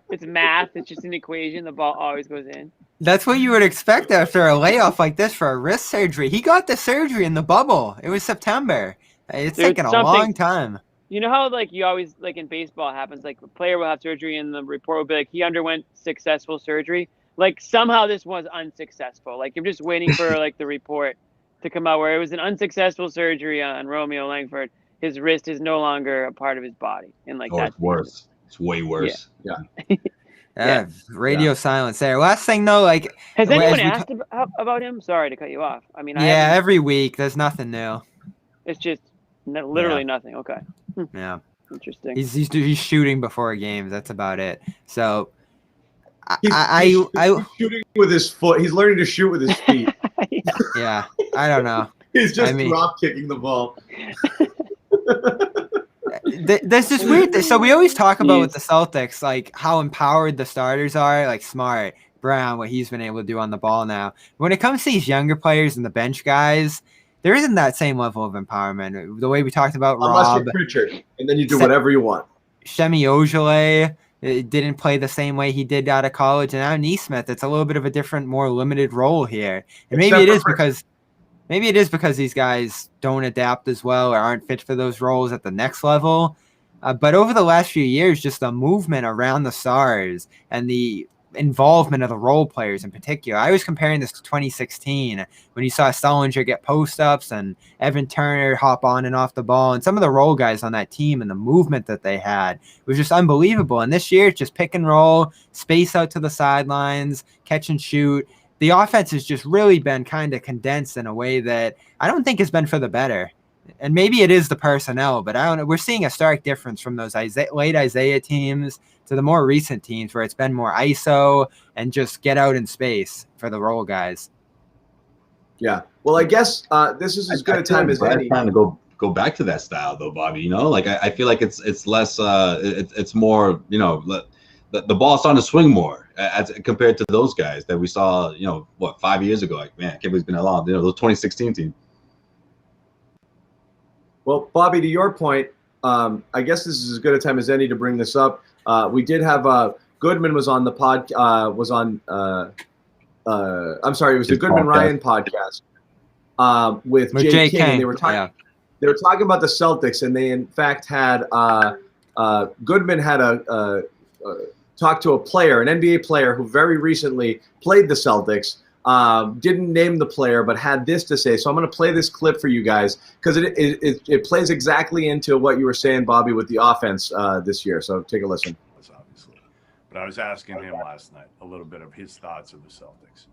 it's math. It's just an equation. The ball always goes in. That's what you would expect after a layoff like this for a wrist surgery. He got the surgery in the bubble. It was September. It's taken a long time. You know how you always in baseball happens, a player will have surgery and the report will be like he underwent successful surgery. Somehow this was unsuccessful. You're just waiting for the report to come out where it was an unsuccessful surgery on Romeo Langford. His wrist is no longer a part of his body. And it's worse. It's way worse. Yeah. Radio silence there. Last thing though, has anyone asked about him? Sorry to cut you off. I mean, every week there's nothing new. It's just literally nothing. Okay. Yeah. Interesting. He's shooting before games. That's about it. So he's shooting with his foot. He's learning to shoot with his feet. Yeah. I don't know. He's just drop kicking the ball. There's this weird thing. So we always talk about with the Celtics, how empowered the starters are, Smart, Brown, what he's been able to do on the ball now. When it comes to these younger players and the bench guys, there isn't that same level of empowerment. The way we talked about Unless you're Pritchard, and then you do whatever you want. Shemi Ojale didn't play the same way he did out of college, and now Nesmith, it's a little bit of a different, more limited role here. And maybe it is because these guys don't adapt as well or aren't fit for those roles at the next level. But over the last few years, just the movement around the stars and the involvement of the role players in particular. I was comparing this to 2016 when you saw Sullinger get post-ups and Evan Turner hop on and off the ball, and some of the role guys on that team and the movement that they had was just unbelievable. And this year, it's just pick and roll, space out to the sidelines, catch and shoot. The offense has just really been kind of condensed in a way that I don't think has been for the better. And maybe it is the personnel, but I don't know. We're seeing a stark difference from those late Isaiah teams to the more recent teams where it's been more ISO and just get out in space for the role guys. Yeah. Well, I guess this is as good a time as any. Trying to go back to that style though, Bobby. I feel like it's less. It's more. The ball's starting to swing more as compared to those guys that we saw. 5 years ago. Man, I can't believe it's been that long. Those 2016 team. Well, Bobby, to your point, I guess this is as good a time as any to bring this up. We did have Goodman was on the pod. I'm sorry, it was the Goodman Ryan podcast with Jay King. And they were talking. They were talking about the Celtics, and they in fact had Goodman had talked to a player, an NBA player who very recently played the Celtics. Didn't name the player, but had this to say. So I'm going to play this clip for you guys because it plays exactly into what you were saying, Bobby, with the offense this year. So take a listen. Obviously, but I was asking him last night a little bit of his thoughts of the Celtics,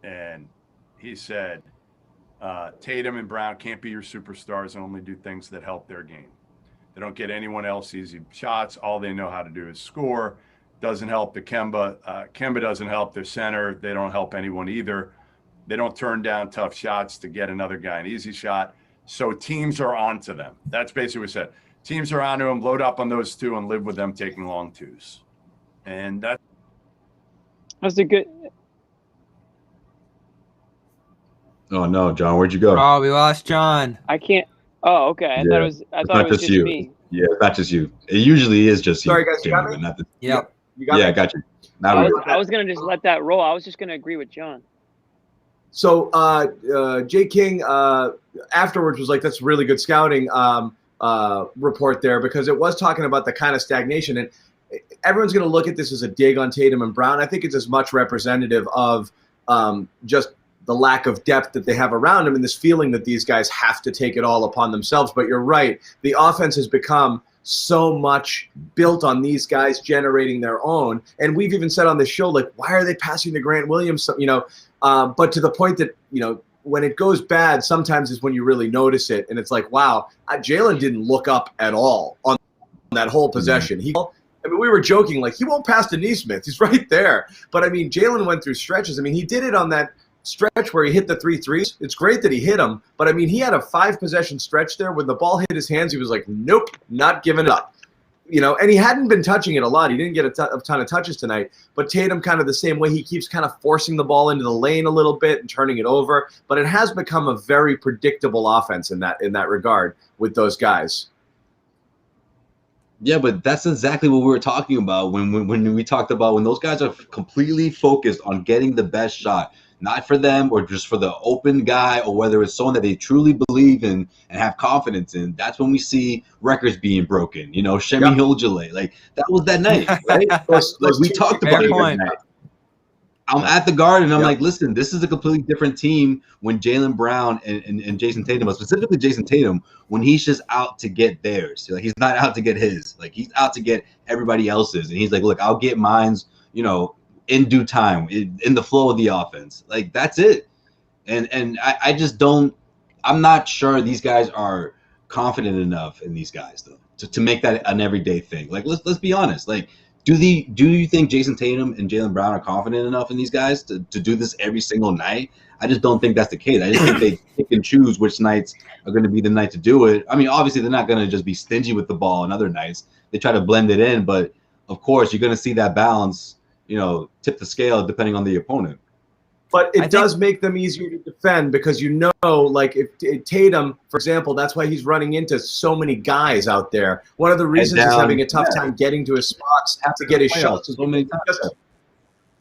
and he said Tatum and Brown can't be your superstars and only do things that help their game. They don't get anyone else easy shots. All they know how to do is score. Doesn't help the Kemba. Kemba doesn't help their center. They don't help anyone either. They don't turn down tough shots to get another guy an easy shot. So teams are onto them. That's basically what he said. Teams are onto them, load up on those two, and live with them taking long twos. And that's a good. Oh no, John, where'd you go? Oh, we lost John. I can't. Oh, okay. I thought it was just me. Yeah, it's not just you. It usually is just you. Sorry, guys, you got me? But not the, Yep. You got yeah, me? I got you. Now I was going to just let that roll. I was just going to agree with John. So Jay King afterwards was like, that's really good scouting report there, because it was talking about the kind of stagnation. And everyone's going to look at this as a dig on Tatum and Brown. I think it's as much representative of just the lack of depth that they have around them and this feeling that these guys have to take it all upon themselves. But you're right. The offense has become so much built on these guys generating their own. And we've even said on this show, like, why are they passing to Grant Williams? You know, but to the point that, you know, when it goes bad, sometimes is when you really notice it. And it's like, wow, Jaylen didn't look up at all on that whole possession. I mean, we were joking, like, he won't pass to Nesmith. He's right there. But, I mean, Jaylen went through stretches. I mean, he did it on that stretch where he hit the 3 threes. It's great that he hit them. But, I mean, he had a 5-possession stretch there. When the ball hit his hands, he was like, nope, not giving it up. You know, and he hadn't been touching it a lot. He didn't get a ton of touches tonight. But Tatum kind of the same way. He keeps kind of forcing the ball into the lane a little bit and turning it over. But it has become a very predictable offense in that regard with those guys. Yeah, but that's exactly what we were talking about when we talked about when those guys are completely focused on getting the best shot, not for them or just for the open guy, or whether it's someone that they truly believe in and have confidence in. That's when we see records being broken. You know, Shemi Hojale, like that was that night, right? Like we talked about it that night. I'm at the Garden. I'm like, listen, this is a completely different team when Jaylen Brown and Jayson Tatum, but specifically Jayson Tatum, when he's just out to get theirs. Like he's not out to get his. Like he's out to get everybody else's. And he's like, look, I'll get mine's, you know, in due time, in the flow of the offense. Like that's it. And I just don't. I'm not sure these guys are confident enough in these guys though to make that an everyday thing. Like let's be honest. Like. Do you think Jayson Tatum and Jaylen Brown are confident enough in these guys to do this every single night? I just don't think that's the case. I just think they pick and choose which nights are going to be the night to do it. I mean, obviously they're not going to just be stingy with the ball on other nights. They try to blend it in, but of course you're going to see that balance, you know, tip the scale depending on the opponent. But it does make them easier to defend because, you know, like if Tatum, for example, that's why he's running into so many guys out there. One of the reasons he's having a tough time getting to his spots to get his shots is because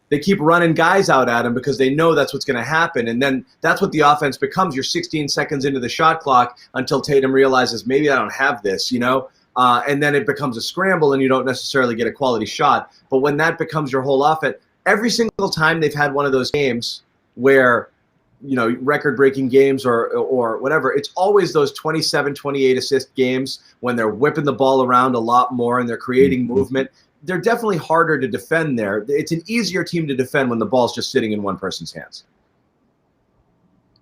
they keep running guys out at him because they know that's what's going to happen. And then that's what the offense becomes. You're 16 seconds into the shot clock until Tatum realizes maybe I don't have this, you know. And then it becomes a scramble and you don't necessarily get a quality shot. But when that becomes your whole offense, every single time they've had one of those games where, you know, record-breaking games or whatever, it's always those 27, 28 assist games when they're whipping the ball around a lot more and they're creating movement. They're definitely harder to defend there. It's an easier team to defend when the ball's just sitting in one person's hands.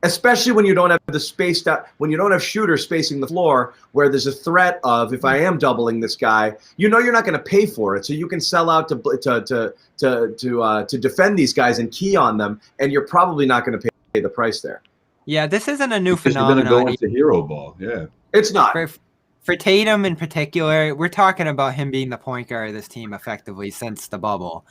Especially when you don't have the space when you don't have shooters spacing the floor where there's a threat of, if I am doubling this guy, you know you're not going to pay for it, so you can sell out to defend these guys and key on them, and you're probably not going to pay the price there. Yeah, this isn't a new because phenomenon. You're going to go into hero ball. Yeah, it's not. For Tatum in particular, we're talking about him being the point guard of this team effectively since the bubble.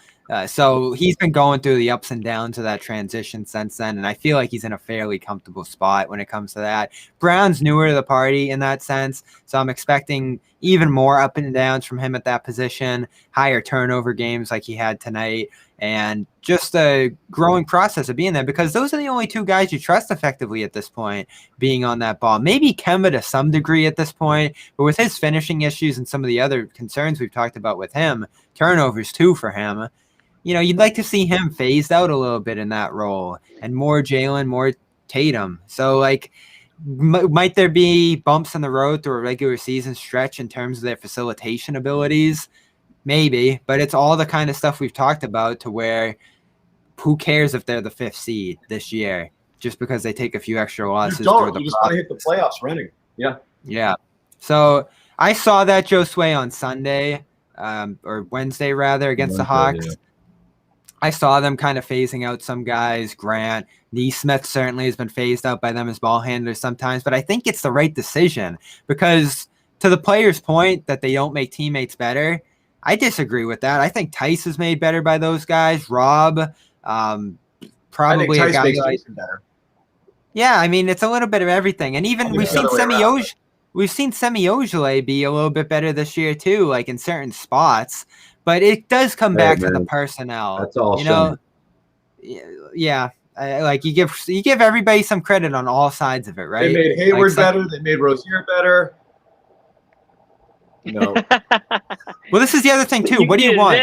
So he's been going through the ups and downs of that transition since then, and I feel like he's in a fairly comfortable spot when it comes to that. Brown's newer to the party in that sense, so I'm expecting even more up and downs from him at that position, higher turnover games like he had tonight, and just a growing process of being there because those are the only two guys you trust effectively at this point being on that ball. Maybe Kemba to some degree at this point, but with his finishing issues and some of the other concerns we've talked about with him, turnovers too for him, you know, you'd like to see him phased out a little bit in that role and more Jaylen, more Tatum. So, like, might there be bumps in the road through a regular season stretch in terms of their facilitation abilities? Maybe, but it's all the kind of stuff we've talked about to where who cares if they're the 5th seed this year just because they take a few extra losses. You just want to hit the playoffs running. Yeah. Yeah. So I saw that Josue on Sunday or Wednesday rather against the Hawks. Yeah. I saw them kind of phasing out some guys. Grant, Nesmith certainly has been phased out by them as ball handlers sometimes, but I think it's the right decision because to the player's point that they don't make teammates better, I disagree with that. I think Theis is made better by those guys. Rob, probably a guy makes Jayson better. Yeah, I mean, it's a little bit of everything. And even we've seen Semi we've seen Semi Ojeleye be a little bit better this year too, like in certain spots. But it does come back to the personnel. That's all. You know, yeah. Like you give everybody some credit on all sides of it, right? They made Hayward like, better. They made Rozier better. No. Well, this is the other thing too. What do you want?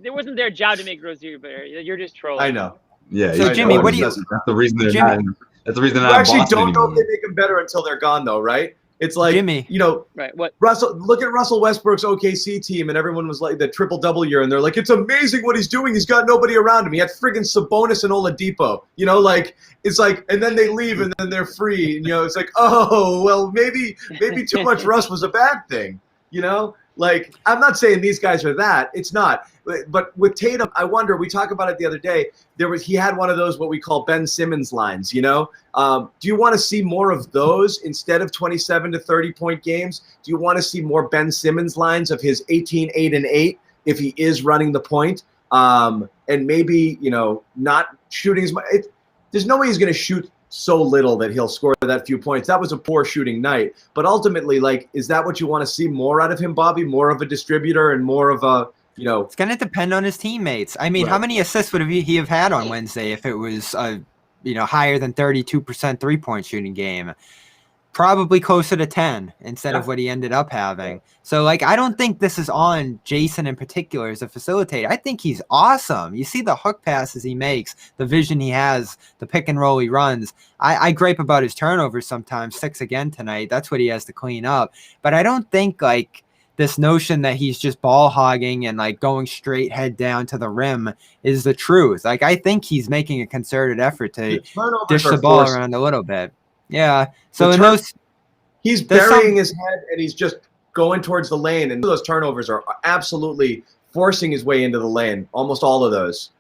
It wasn't their job to make Rozier better. You're just trolling. I know. Yeah. So Jimmy, what do you? That's the reason they're Jimmy, not. That's the reason they're You not. actually Boston don't know anymore. if they make them better until they're gone, though, right? It's like, Jimmy. you know, right? What? Russell, look at Russell Westbrook's OKC team, and everyone was like the triple-double year, and they're like, it's amazing what he's doing. He's got nobody around him. He had friggin' Sabonis and Oladipo. You know, like, it's like, and then they leave, and then they're free. And, you know, it's like, oh, well, maybe too much Russ was a bad thing, you know? Like, I'm not saying these guys are that. It's not. But with Tatum, I wonder, we talked about it the other day, he had one of those what we call Ben Simmons lines, you know? Do you want to see more of those instead of 27 to 30-point games? Do you want to see more Ben Simmons lines of his 18, 8, and 8 if he is running the point? And maybe, you know, not shooting as much. There's no way he's going to shoot so little that he'll score that few points. That was a poor shooting night. But ultimately, like, is that what you want to see more out of him, Bobby? More of a distributor and more of a, you know. It's going to depend on his teammates. I mean, Right. How many assists would he have had on Wednesday if it was a, you know, higher than 32% three-point shooting game? Probably closer to 10 instead of what he ended up having. So, like, I don't think this is on Jayson in particular as a facilitator. I think he's awesome. You see the hook passes he makes, the vision he has, the pick and roll he runs. I gripe about his turnovers sometimes, 6 again tonight. That's what he has to clean up. But I don't think, like, this notion that he's just ball hogging and, like, going straight head down to the rim is the truth. Like, I think he's making a concerted effort to dish the ball around a little bit. Yeah. So in those, he's burying his head and he's just going towards the lane, and those turnovers are absolutely forcing his way into the lane. Almost all of those.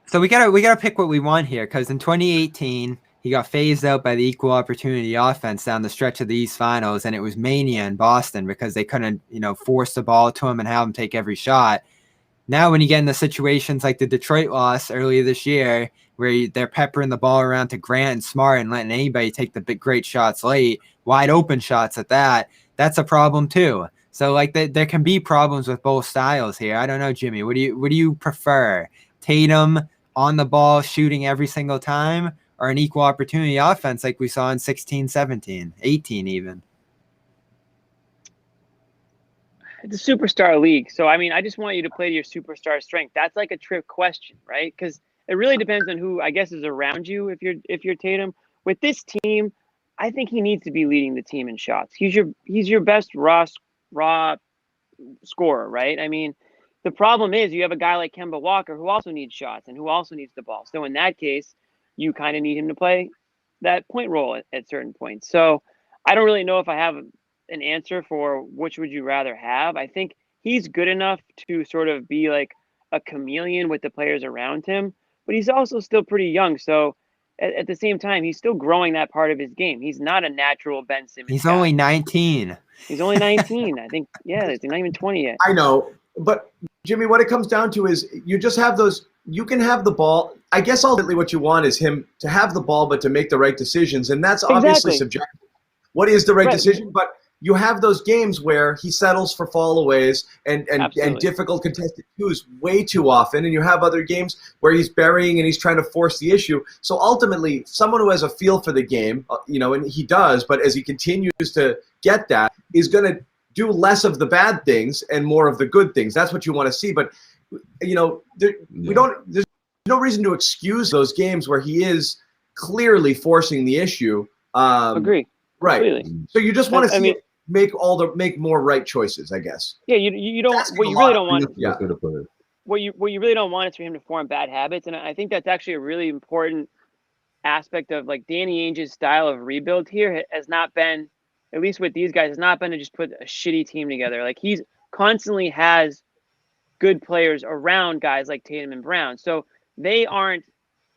So we gotta pick what we want here, because in 2018 he got phased out by the equal opportunity offense down the stretch of the East Finals, and it was mania in Boston because they couldn't, you know, force the ball to him and have him take every shot. Now, when you get into situations like the Detroit loss earlier this year, where they're peppering the ball around to Grant and Smart and letting anybody take the big, great shots late, wide open shots at that, that's a problem too. So, like, there can be problems with both styles here. I don't know, Jimmy. What do you prefer? Tatum on the ball shooting every single time, or an equal opportunity offense like we saw in 16, 17, 18 even? It's a superstar league. So, I mean, I just want you to play to your superstar strength. That's like a trick question, right? Because it really depends on who, I guess, is around you. If you're Tatum, with this team, I think he needs to be leading the team in shots. He's your best raw scorer, right? I mean, the problem is you have a guy like Kemba Walker who also needs shots and who also needs the ball. So in that case, you kind of need him to play that point role at certain points. So I don't really know if I have an answer for which would you rather have. I think he's good enough to sort of be like a chameleon with the players around him, but he's also still pretty young. So at the same time, he's still growing that part of his game. He's not a natural Ben Simmons. He's only 19. He's only 19. I think, yeah, he's not even 20 yet. I know, but Jimmy, what it comes down to is you just have those. You can have the ball. I guess ultimately what you want is him to have the ball, but to make the right decisions, and that's obviously subjective. What is the right decision? But you have those games where he settles for fallaways and difficult contested twos way too often, and you have other games where he's burying and he's trying to force the issue. So ultimately, someone who has a feel for the game, you know, and he does, but as he continues to get that, is going to do less of the bad things and more of the good things. That's what you want to see. But you know, there's no reason to excuse those games where he is clearly forcing the issue. Agree. Right. Completely. So you just want to see make more right choices, I guess. Yeah, you don't. What you really don't want. Yeah. What you really don't want is for him to form bad habits, and I think that's actually a really important aspect of like Danny Ainge's style of rebuild here has not been, at least with these guys, has not been to just put a shitty team together. Like he's constantly has good players around guys like Tatum and Brown, so they aren't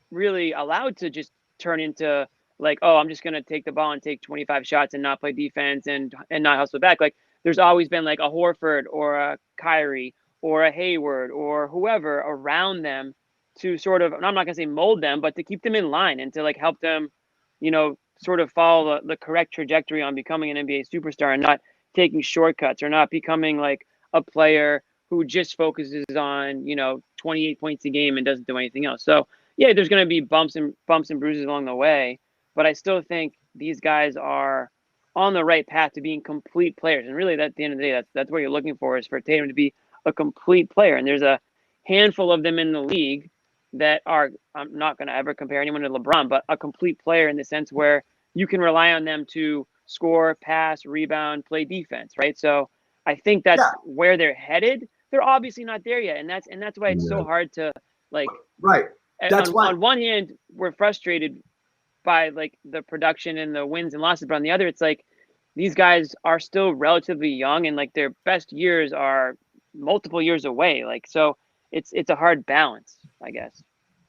really allowed to just turn into like, oh, I'm just going to take the ball and take 25 shots and not play defense and not hustle back. Like there's always been like a Horford or a Kyrie or a Hayward or whoever around them to sort of, and I'm not going to say mold them, but to keep them in line and to like help them, you know, sort of follow the correct trajectory on becoming an NBA superstar and not taking shortcuts or not becoming like a player who just focuses on, 28 points a game and doesn't do anything else. So yeah, there's going to be bumps and bruises along the way, but I still think these guys are on the right path to being complete players. And really, at the end of the day, that's what you're looking for, is for Tatum to be a complete player. And there's a handful of them in the league that are, I'm not going to ever compare anyone to LeBron, but a complete player in the sense where you can rely on them to score, pass, rebound, play defense, right? So I think that's where they're headed. They're obviously not there yet, and that's why it's so hard to Right. That's why. On one hand, we're frustrated by like the production and the wins and losses, but on the other, it's like these guys are still relatively young, and like their best years are multiple years away. Like, so it's a hard balance, I guess.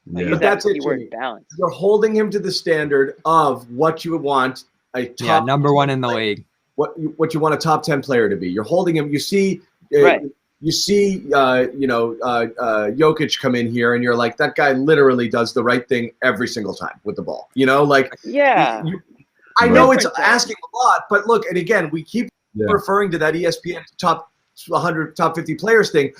But that's it, Jimmy. Balance. You're holding him to the standard of what you would want a top number one in the league. What you want a top 10 player to be. You're holding him. You see, Jokic come in here, and you're like, that guy literally does the right thing every single time with the ball. I know it's asking a lot, but look, and again, we keep referring to that ESPN top 100, top 50 players thing.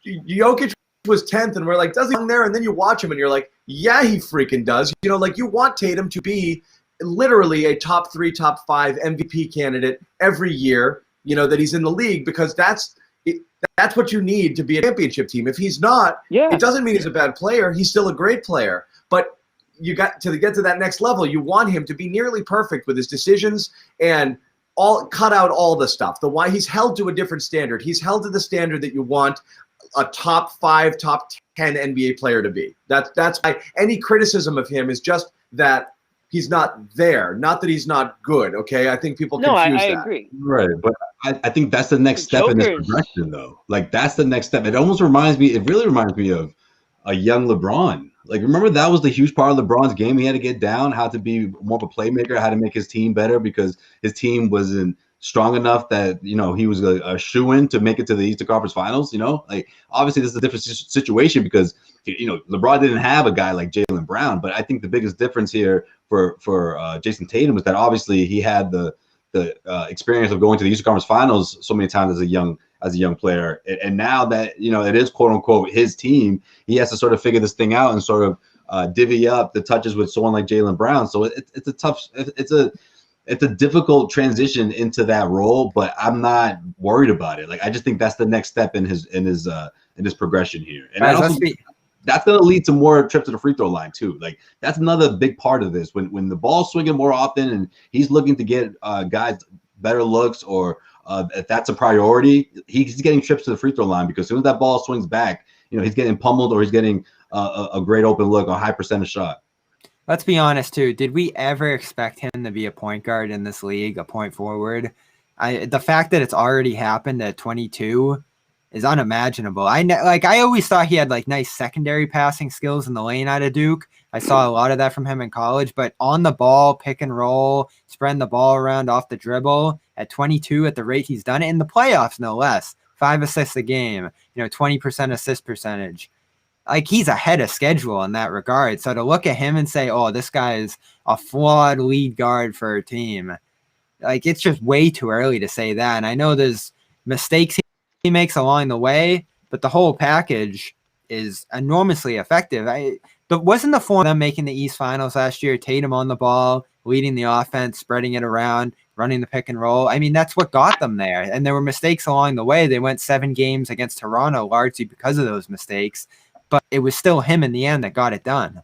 Jokic was 10th, and we're like, does he belong there? And then you watch him, and you're like, yeah, he freaking does. You want Tatum to be literally a top 3, top 5 MVP candidate every year, that he's in the league, because that's what you need to be a championship team. If he's not, it doesn't mean he's a bad player. He's still a great player. But you got to get to that next level. You want him to be nearly perfect with his decisions and cut out all the stuff. The why he's held to a different standard. He's held to the standard that you want a top 5, top 10 NBA player to be. That's why any criticism of him is just that he's not there, not that he's not good. Okay, I think people confuse that. I agree. Right, but I think that's the next step in this progression, though. Like, that's the next step. It really reminds me of a young LeBron. Like, remember, that was the huge part of LeBron's game. He had to get down, how to be more of a playmaker, how to make his team better, because his team wasn't strong enough that, he was a shoo-in to make it to the Eastern Conference Finals. Like, obviously this is a different situation because, LeBron didn't have a guy like Jaylen Brown. But I think the biggest difference here for Jayson Tatum is that obviously he had the experience of going to the Eastern Conference Finals so many times as a young player, and now that it is quote unquote his team, he has to sort of figure this thing out and sort of divvy up the touches with someone like Jaylen Brown. So it's a difficult transition into that role, but I'm not worried about it. Like, I just think that's the next step in his progression here, and that's going to lead to more trips to the free throw line too. Like, that's another big part of this. When the ball's swinging more often and he's looking to get guys better looks, or if that's a priority, he's getting trips to the free throw line, because as soon as that ball swings back, he's getting pummeled, or he's getting a great open look, a high percentage shot. Let's be honest too. Did we ever expect him to be a point guard in this league, a point forward? The fact that it's already happened at 22 is unimaginable. I always thought he had like nice secondary passing skills in the lane out of Duke. I saw a lot of that from him in college, but on the ball, pick and roll, spreading the ball around off the dribble at 22 at the rate he's done it in the playoffs, no less. 5 assists a game, 20% assist percentage. Like, he's ahead of schedule in that regard. So to look at him and say, oh, this guy is a flawed lead guard for a team, like, it's just way too early to say that. And I know there's mistakes he makes along the way, but the whole package is enormously effective. Wasn't the form of them making the East Finals last year, Tatum on the ball, leading the offense, spreading it around, running the pick and roll? I mean, that's what got them there. And there were mistakes along the way. They went 7 games against Toronto largely because of those mistakes, but it was still him in the end that got it done.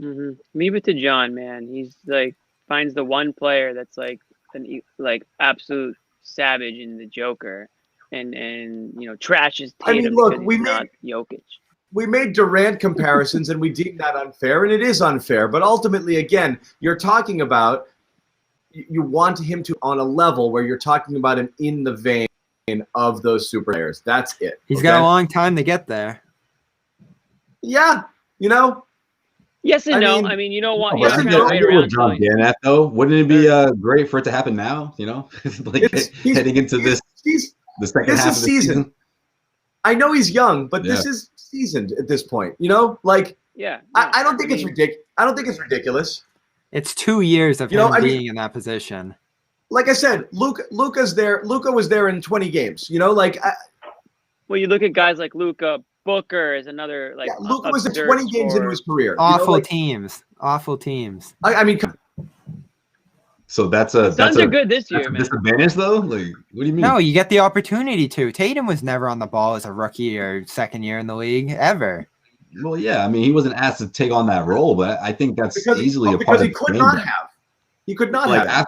Mm-hmm. Leave it to John, man. He's like, finds the one player that's like an absolute savage in the Joker, and trashes Tatum. I mean, look, because he's not Jokic. We made Durant comparisons, and we deemed that unfair, and it is unfair. But ultimately, again, you're talking about, you want him to on a level where you're talking about him in the vein of those super players. That's it. He's got a long time to get there. Yeah, Yes and no. I mean, you don't want to wait around. John Gannett, though, wouldn't it be great for it to happen now? Heading into the second half of the season. I know he's young, but this is seasoned at this point. I don't think it's ridiculous. I don't think it's ridiculous. It's 2 years of You know, him I mean- being in that position. Like I said, Luka was there. Luka was there in 20 games. You know, like Well, you look at guys like Luka. Booker is another like. Luka was in absurd 20 games into scorer. his career. Awful teams. I mean, So that's a Suns are good this that's year, a man. disadvantage though. Like, what do you mean? No, you get the opportunity to. Tatum was never on the ball as a rookie or second year in the league ever. Well, yeah. I mean, he wasn't asked to take on that role, but I think that's easily a part because of he the could game. not have. He could not Like have.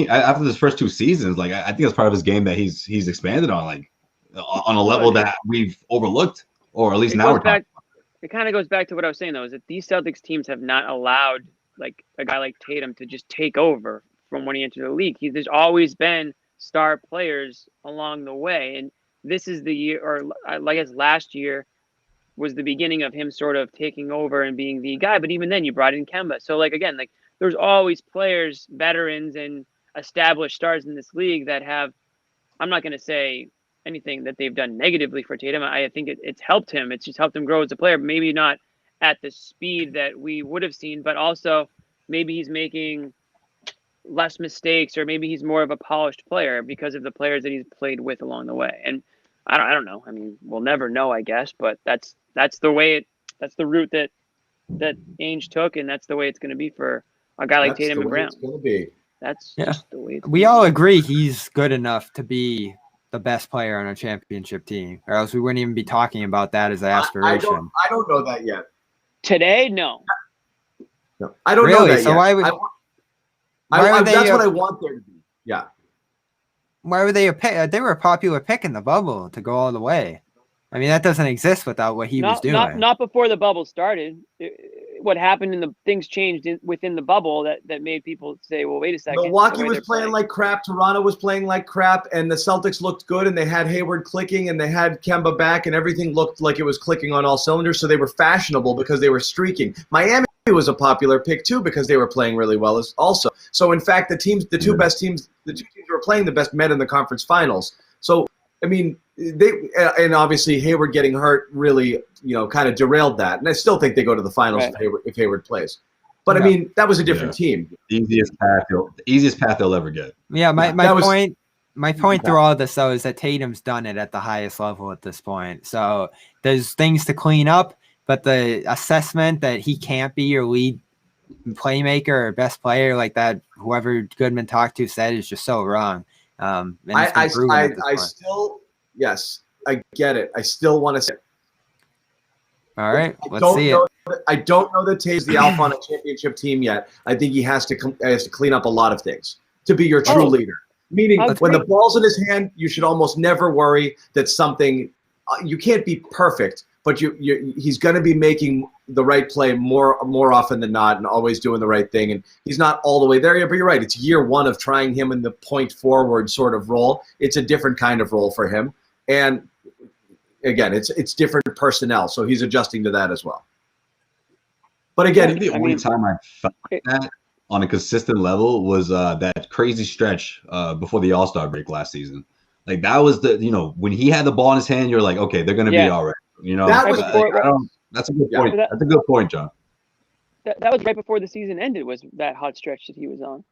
after his first 2 seasons, like I think that's part of his game that he's expanded on, like on a level that we've overlooked, or at least now we're talking. It kind of goes back to what I was saying though, is that these Celtics teams have not allowed like a guy like Tatum to just take over from when he entered the league. There's always been star players along the way, and this is the year, or I guess last year was the beginning of him sort of taking over and being the guy. But even then, you brought in Kemba. So like again, like there's always players, veterans, and established stars in this league that have. I'm not going to say anything that they've done negatively for Tatum. I think it's helped him. It's just helped him grow as a player. Maybe not at the speed that we would have seen, but also maybe he's making less mistakes, or maybe he's more of a polished player because of the players that he's played with along the way. And I don't know. I mean, we'll never know, I guess, but that's the way that's the route that Ainge took, and that's the way it's going to be for a guy like Tatum and Brown. It's going to be. That's just the way. We all agree he's good enough to be the best player on a championship team, or else we wouldn't even be talking about that as an aspiration. I don't know that yet. Today, no. No, I don't know Really? that So yet. why would That's what I want there to be. Yeah. why were they a pick? They were a popular pick in the bubble to go all the way. I mean, that doesn't exist without what he was doing. Not before the bubble started. What happened in the things changed within the bubble that made people say, well, wait a second. Milwaukee was playing like crap. Toronto was playing like crap. And the Celtics looked good. And they had Hayward clicking. And they had Kemba back. And everything looked like it was clicking on all cylinders. So they were fashionable because they were streaking. Miami was a popular pick, too, because they were playing really well also. So, in fact, the two teams who were playing the best met in the conference finals. So, I mean, and obviously Hayward getting hurt really, kind of derailed that. And I still think they go to the finals if Hayward plays. But I mean, that was a different team. Easiest path they'll ever get. Yeah, my point through all this though is that Tatum's done it at the highest level at this point. So there's things to clean up, but the assessment that he can't be your lead playmaker or best player like that, whoever Goodman talked to said, is just so wrong. And I get it. I still want to say it. All right, let's see it. I don't know that Tatum's the alpha on a championship team yet. I think he has to clean up a lot to be your true leader. Meaning, when the ball's in his hand, you should almost never worry that something. You can't be perfect, but he's going to be making the right play more often than not, and always doing the right thing. And he's not all the way there yet. But you're right; it's year one of trying him in the point forward sort of role. It's a different kind of role for him, and again, it's different personnel, so he's adjusting to that as well. But again, the only time I felt like that on a consistent level was that crazy stretch before the All-Star break last season. Like that was when he had the ball in his hand, you're like, okay, they're gonna be all right. That's a good point. That's a good point, John. That was right before the season ended. Was that hot stretch that he was on?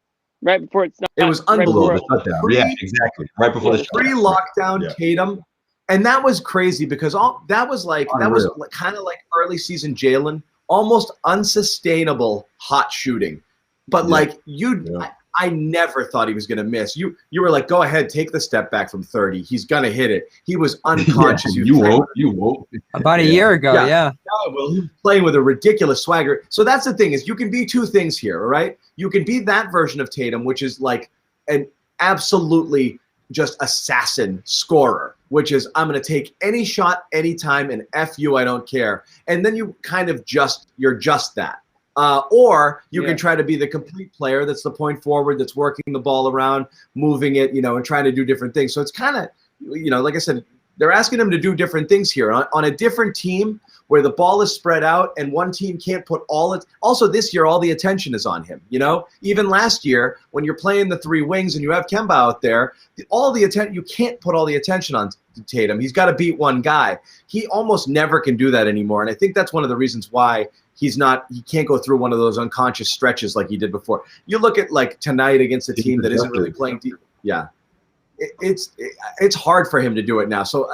Right before it was unbelievable. Yeah, exactly. Right before the pre-lockdown Tatum. And that was crazy because that was kind of like early season Jaylen, almost unsustainable hot shooting. But I never thought he was going to miss. You were like, go ahead, take the step back from 30. He's going to hit it. He was unconscious. You won't. About a year ago, yeah. Well, he was playing with a ridiculous swagger. So that's the thing is you can be two things here, all right? You can be that version of Tatum, which is like an absolutely just assassin scorer, which is I'm going to take any shot anytime and F you, I don't care. And then you kind of you're just that. Or you can try to be the complete player that's the point forward, that's working the ball around, moving it, and trying to do different things. So it's kind of, like I said, they're asking him to do different things here. On a different team where the ball is spread out and one team can't put all it. Also this year, all the attention is on him. Even last year when you're playing the three wings and you have Kemba out there, all the attention, you can't put all the attention on Tatum. He's got to beat one guy. He almost never can do that anymore, and I think that's one of the reasons why he can't go through one of those unconscious stretches like he did before. You look at like tonight against a team that isn't really playing deep. Yeah, it's hard for him to do it now. So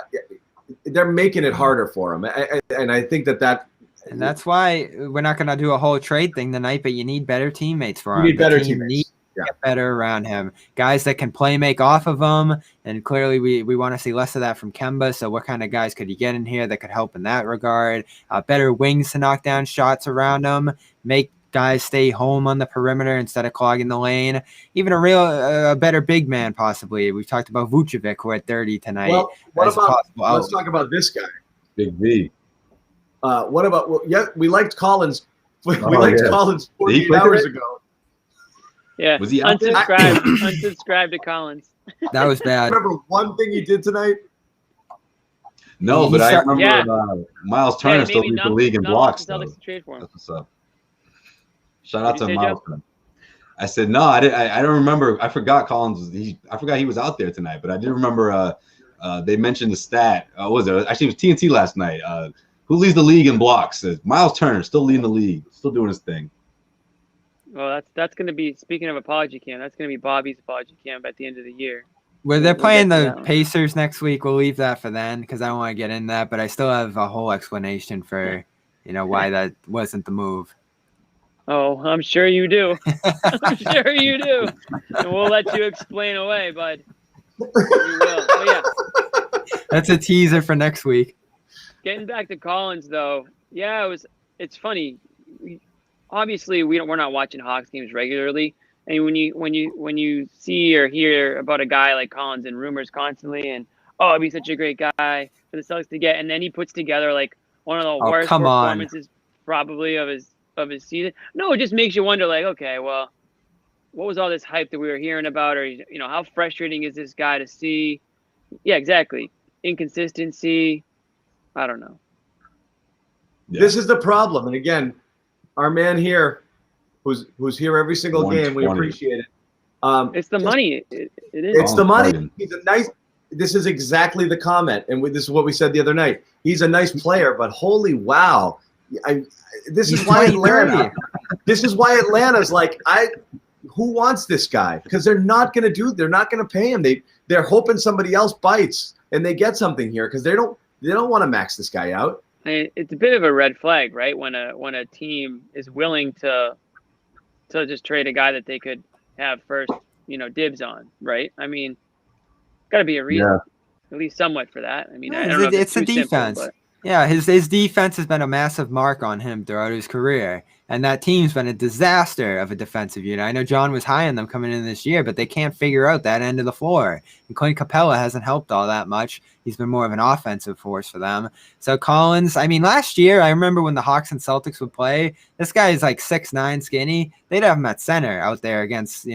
they're making it harder for him, and I think that. And that's why we're not going to do a whole trade thing tonight, but you need better teammates for him. You need better teammates. Get better around him. Guys that can play make off of him, and clearly we want to see less of that from Kemba. So what kind of guys could you get in here that could help in that regard? Better wings to knock down shots around him, make guys stay home on the perimeter instead of clogging the lane. Even a better big man possibly. We've talked about Vucevic, who had 30 tonight. Well, let's talk about this guy. Big V. We liked Collins. We liked Collins 48 hours ago. Yeah, was he out there? Unsubscribe to Collins. That was bad. Remember one thing he did tonight? No, but I remember Miles Turner still leads the league in blocks. That's what's up. Shout out to Miles Turner. I said no. I don't remember. I forgot Collins. I forgot he was out there tonight. But I did remember. They mentioned the stat. What was it? Actually, it was TNT last night. Who leads the league in blocks? Miles Turner, still leading the league, still doing his thing. Well, that's going to be, speaking of apology camp, that's going to be Bobby's apology camp at the end of the year. Well, they're playing the Pacers next week. We'll leave that for then because I don't want to get in that. But I still have a whole explanation for, why that wasn't the move. Oh, I'm sure you do. I'm sure you do. And we'll let you explain away, bud. You will. Oh, yeah. That's a teaser for next week. Getting back to Collins, though, it's funny. Obviously, we're not watching Hawks games regularly, and when you see or hear about a guy like Collins and rumors constantly, and it'd be such a great guy for the Celtics to get, and then he puts together like one of the worst performances probably of his season. No, it just makes you wonder, like, okay, well, what was all this hype that we were hearing about, or how frustrating is this guy to see? Yeah, exactly. Inconsistency. I don't know. Yeah. This is the problem, and again, our man here, who's here every single game, we appreciate it. It's the money. It is. It's the money. He's a nice. This is exactly the comment, and this is what we said the other night. He's a nice player, but holy wow! This is why Atlanta. This is why Atlanta's like, who wants this guy? Because they're not going to pay him. They're hoping somebody else bites and they get something here because they don't want to max this guy out. It's a bit of a red flag, right? When a team is willing to just trade a guy that they could have first, dibs on, right? I mean, got to be a reason, at least somewhat for that. I mean, I don't know if it's the defense. Simple, yeah, his defense has been a massive mark on him throughout his career, and that team's been a disaster of a defensive unit. I know John was high on them coming in this year, but they can't figure out that end of the floor. And Clint Capella hasn't helped all that much. He's been more of an offensive force for them. So Collins, I mean, last year, I remember when the Hawks and Celtics would play, this guy is like 6'9", skinny. They'd have him at center out there against,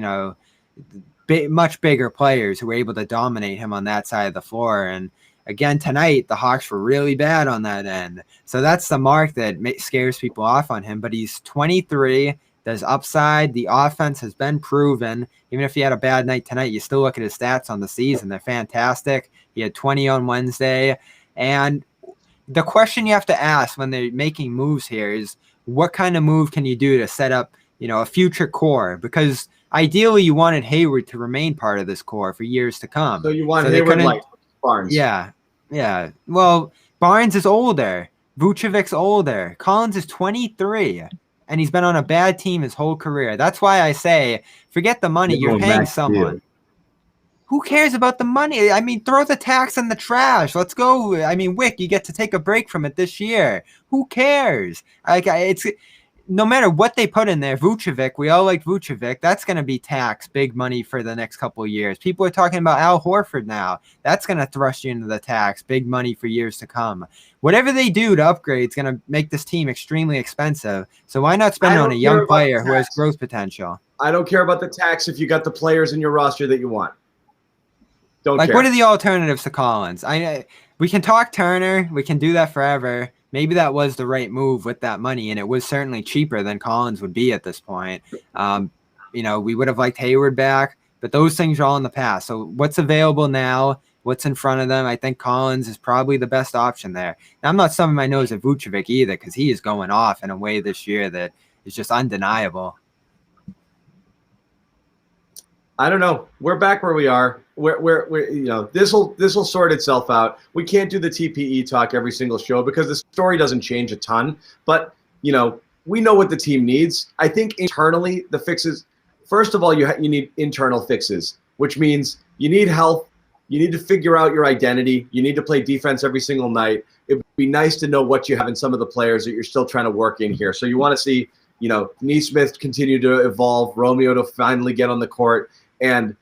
much bigger players who were able to dominate him on that side of the floor. And again, tonight, the Hawks were really bad on that end. So that's the mark that scares people off on him. But he's 23. There's upside. The offense has been proven. Even if he had a bad night tonight, you still look at his stats on the season. They're fantastic. He had 20 on Wednesday. And the question you have to ask when they're making moves here is, what kind of move can you do to set up, a future core? Because ideally, you wanted Hayward to remain part of this core for years to come. So you want Hayward like Barnes. Yeah. Well, Barnes is older. Vucevic's older. Collins is 23, and he's been on a bad team his whole career. That's why I say, forget the money. You're paying someone. Who cares about the money? I mean, throw the tax in the trash. Let's go. I mean, Wick, you get to take a break from it this year. Who cares? It's no matter what they put in there. Vucevic, we all like Vucevic. That's going to be tax, big money for the next couple of years. People are talking about Al Horford now. That's going to thrust you into the tax, big money for years to come. Whatever they do to upgrade is going to make this team extremely expensive. So why not spend it on a young player who has growth potential? I don't care about the tax if you got the players in your roster that you want. Don't care. What are the alternatives to Collins? We can talk Turner. We can do that forever. Maybe that was the right move with that money, and it was certainly cheaper than Collins would be at this point. We would have liked Hayward back, but those things are all in the past. So what's available now? what's in front of them. I think Collins is probably the best option there. Now, I'm not thumbing my nose at Vucevic either, because he is going off in a way this year that is just undeniable. I don't know. We're back where we are. We're this will sort itself out. We can't do the TPE talk every single show because the story doesn't change a ton. But we know what the team needs. I think internally the fixes. First of all, you need internal fixes, which means you need health. You need to figure out your identity. You need to play defense every single night. It would be nice to know what you have in some of the players that you're still trying to work in here. So you want to see Nesmith continue to evolve, Romeo to finally get on the court. And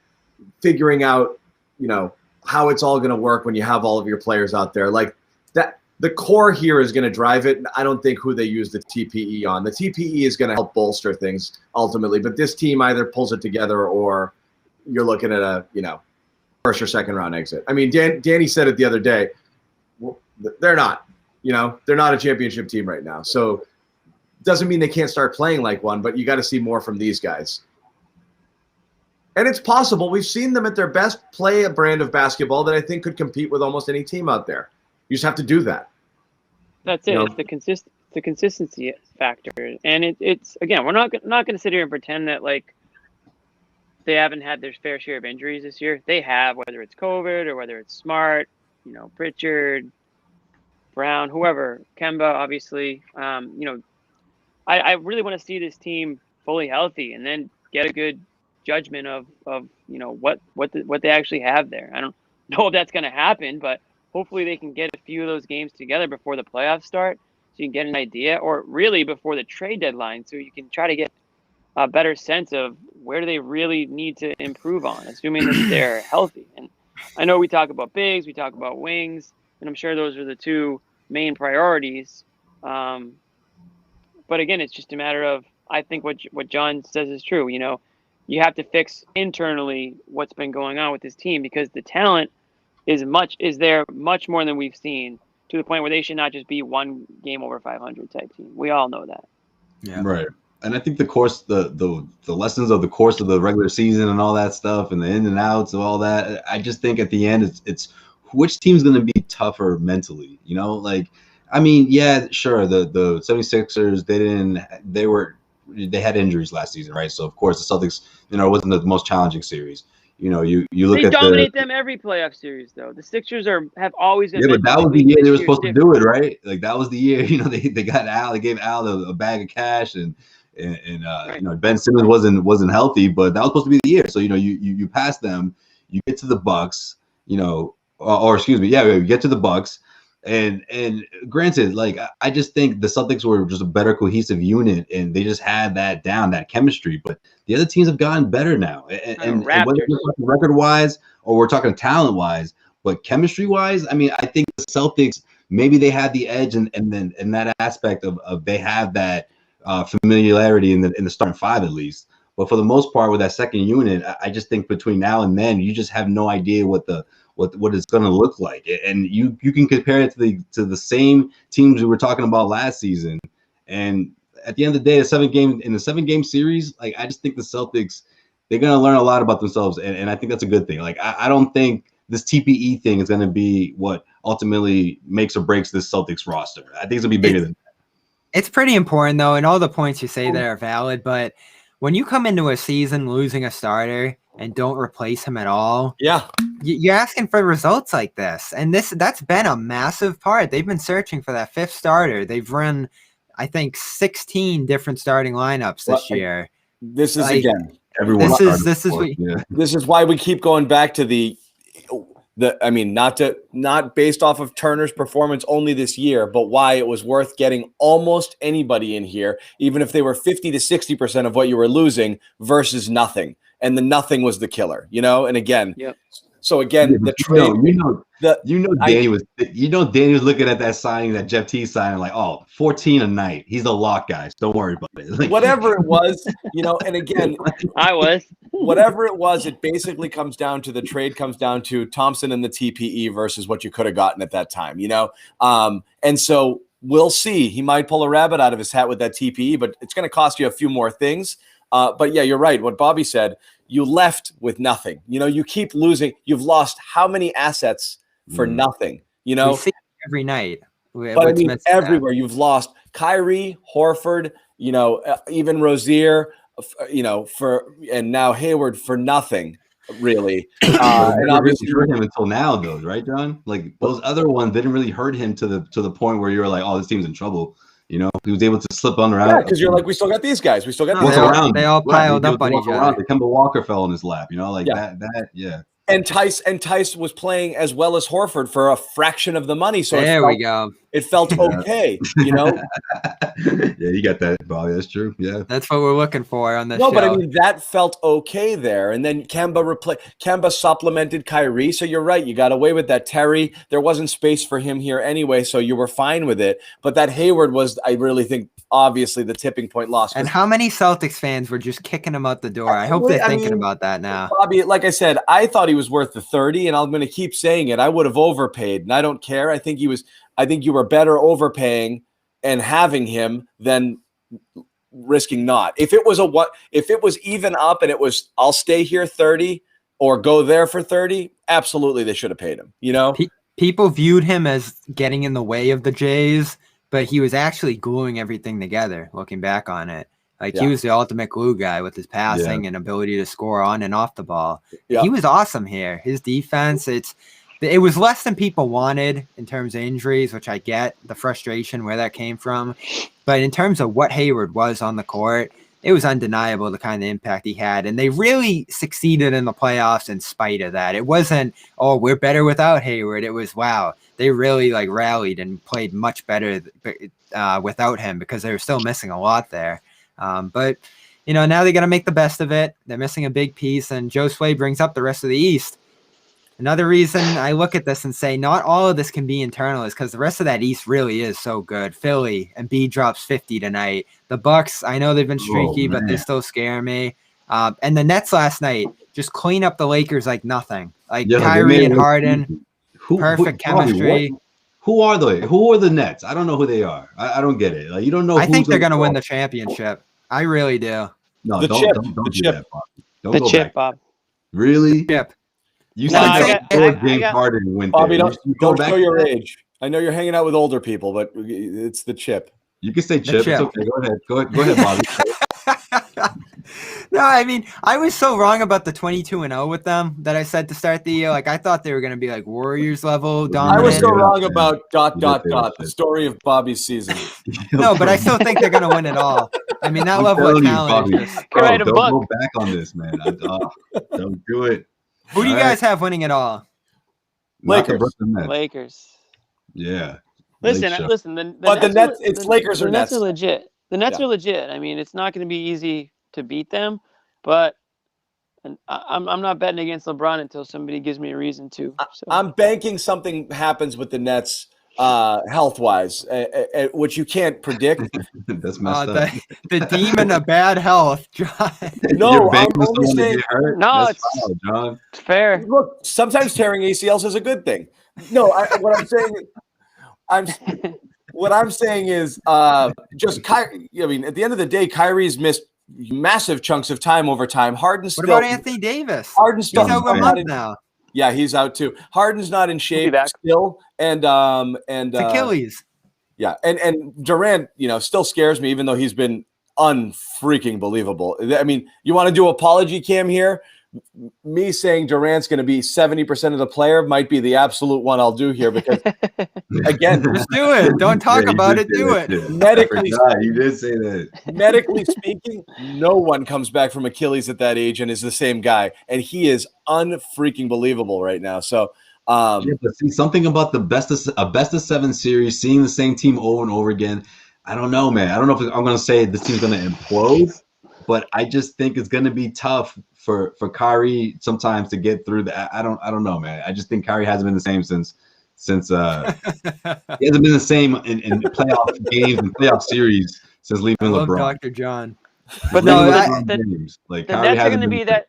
figuring out, how it's all going to work when you have all of your players out there. Like that, the core here is going to drive it. And I don't think who they use the TPE on. The TPE is going to help bolster things ultimately. But this team either pulls it together or you're looking at a, first or second round exit. I mean, Danny said it the other day. They're not, they're not a championship team right now. So doesn't mean they can't start playing like one, but you got to see more from these guys. And it's possible. We've seen them at their best play a brand of basketball that I think could compete with almost any team out there. You just have to do that. That's it. It's the consistency factor. And it's again, we're not going to sit here and pretend that like they haven't had their fair share of injuries this year. They have, whether it's COVID or whether it's Smart, Pritchard, Brown, whoever, Kemba, obviously. I really want to see this team fully healthy and then get a good judgment of what they actually have there. I don't know if that's going to happen, but hopefully they can get a few of those games together before the playoffs start so you can get an idea, or really before the trade deadline so you can try to get a better sense of where do they really need to improve on, assuming that they're healthy. And I know we talk about bigs, we talk about wings, and I'm sure those are the two main priorities. But again, it's just a matter of, I think what John says is true. You have to fix internally what's been going on with this team because the talent is there much more than we've seen, to the point where they should not just be one game over 500 type team. We all know that. Yeah. Right. And I think the course, the lessons of the course of the regular season and all that stuff and the in and outs of all that, I just think at the end it's which team's going to be tougher mentally, I mean, yeah, sure. The 76ers, they had injuries last season, right? So of course the Celtics, it wasn't the most challenging series. You look they at dominate them every playoff series though. The Sixers have always been. Yeah, but that was the year they were supposed to do it, right? Like that was the year. They got Al. They gave Al a bag of cash, and right. Ben Simmons wasn't healthy, but that was supposed to be the year. So you pass them, you get to the Bucks, or excuse me, you get to the Bucks. And granted, like I just think the Celtics were just a better cohesive unit, and they just had that down, that chemistry. But the other teams have gotten better now, and whether we're talking record-wise or we're talking talent-wise, but chemistry-wise, I mean, I think the Celtics maybe they had the edge, and then in that aspect of they have that familiarity in the starting five at least. But for the most part, with that second unit, I just think between now and then, you just have no idea what it's going to look like, and you can compare it to the same teams we were talking about last season. And at the end of the day, in the 7-game series, like I just think the Celtics, they're going to learn a lot about themselves, and I think that's a good thing. Like I don't think this TPE thing is going to be what ultimately makes or breaks this Celtics roster. I think it's going to be bigger than that. It's pretty important though, and all the points you say there are valid. But when you come into a season losing a starter and don't replace him at all, you're asking for results like this. And that's been a massive part. They've been searching for that fifth starter. They've run, I think, 16 different starting lineups this year. This is again. This is why we keep going back to not based off of Turner's performance only this year, but why it was worth getting almost anybody in here, even if they were 50 to 60% of what you were losing versus nothing. And the nothing was the killer, And again, so again, the trade, Danny was looking at that signing, that Jeff T signing, like, 14 a night. He's a lock, guys. Don't worry about it. Like, whatever it was, and again, I was. Whatever it was, it basically comes down to the trade comes down to Thompson and the TPE versus what you could have gotten at that time, And so we'll see. He might pull a rabbit out of his hat with that TPE, but it's going to cost you a few more things. But yeah, you're right. What Bobby said, you left with nothing. You keep losing. You've lost how many assets for nothing? We see it every night. But I mean, everywhere you've lost Kyrie, Horford, even Rozier, and now Hayward for nothing, really. And obviously hurt him until now, though, right, John? Like those other ones didn't really hurt him to the point where you were like, oh, this team's in trouble. He was able to slip on around. Yeah, because you're like, we still got these guys. We still got these. They all piled up on each other. Kemba Walker fell in his lap. That. Yeah. And Theis was playing as well as Horford for a fraction of the money. So we go. It felt okay, Yeah, you got that, Bobby. That's true. Yeah, that's what we're looking for on this show. No, but I mean, that felt okay there. And then Kemba supplemented Kyrie. So you're right. You got away with that. Terry, there wasn't space for him here anyway, so you were fine with it. But that Hayward was, I really think, obviously the tipping point loss. And how many Celtics fans were just kicking him out the door? I hope they're thinking about that now. Bobby, like I said, I thought he was worth the 30, and I'm going to keep saying it. I would have overpaid, and I don't care. I think you were better overpaying and having him than risking not. If it was even up and it was, I'll stay here 30 or go there for 30, absolutely they should have paid him. People viewed him as getting in the way of the Jays, but he was actually gluing everything together. Looking back on it, he was the ultimate glue guy with his passing and ability to score on and off the ball. Yeah. He was awesome here. His defense, it was less than people wanted in terms of injuries, which I get the frustration where that came from. But in terms of what Hayward was on the court, it was undeniable the kind of impact he had. And they really succeeded in the playoffs in spite of that. It wasn't, oh, we're better without Hayward. It was, wow, they really rallied and played much better without him because they were still missing a lot there. But, now they got to make the best of it. They're missing a big piece. And Joe Sway brings up the rest of the East. Another reason I look at this and say not all of this can be internal is because the rest of that East really is so good. Philly, and B drops 50 tonight. The Bucks, I know they've been streaky, but they still scare me. And the Nets last night just clean up the Lakers like nothing. Kyrie and Harden, perfect chemistry. Who are they? Who are the Nets? I don't know who they are. I don't get it. You don't know. I think they're going to win the championship. I really do. No, don't do that, Bob. The chip, Bob. Really? Chip. You said James Harden went Bobby, there. don't show your age. I know you're hanging out with older people, but it's the chip. You can say chip. It's okay. Go ahead, Bobby. No, I mean, I was so wrong about the 22-0 with them that I said to start the year. I thought they were going to be Warriors level dominant. I was so wrong about ... the story of Bobby's season. No, but I still think they're going to win it all. I mean, that level of talent is just... Don't go back on this, man. Don't do it. Who do you guys have winning it all? Lakers. Yeah. Listen. The Nets. It's Lakers or Nets. The Nets are legit. The Nets are legit. I mean, it's not going to be easy to beat them, but I'm not betting against LeBron until somebody gives me a reason to. So. I'm banking something happens with the Nets health-wise, which you can't predict. That's messed up. The demon of bad health, John. No, I'm only saying. No, it's foul, John. It's fair. Look, sometimes tearing ACLs is a good thing. No, what I'm saying is just Kyrie. I mean, at the end of the day, Kyrie's missed massive chunks of time over time. Harden's What about Anthony Davis? Harden's still he's out a month now. Yeah, he's out too. Harden's not in shape still, and Achilles. Yeah, and Durant, still scares me, even though he's been unfreaking believable. I mean, you want to do apology cam here? Me saying Durant's going to be 70% of the player might be the absolute one I'll do here because, again, just do it. Don't talk about it. Do it. Medically, you did say that. Medically speaking, no one comes back from Achilles at that age and is the same guy, and he is unfreaking believable right now. So, but see, something about the best of 7 series, seeing the same team over and over again. I don't know, man. I don't know if I'm going to say this team's going to implode, but I just think it's going to be tough for Kyrie sometimes to get through that. I don't know, man. I just think Kyrie hasn't been the same since he hasn't been the same in playoff games and playoff series since leaving LeBron. Dr. John. But the Nets are going to be that.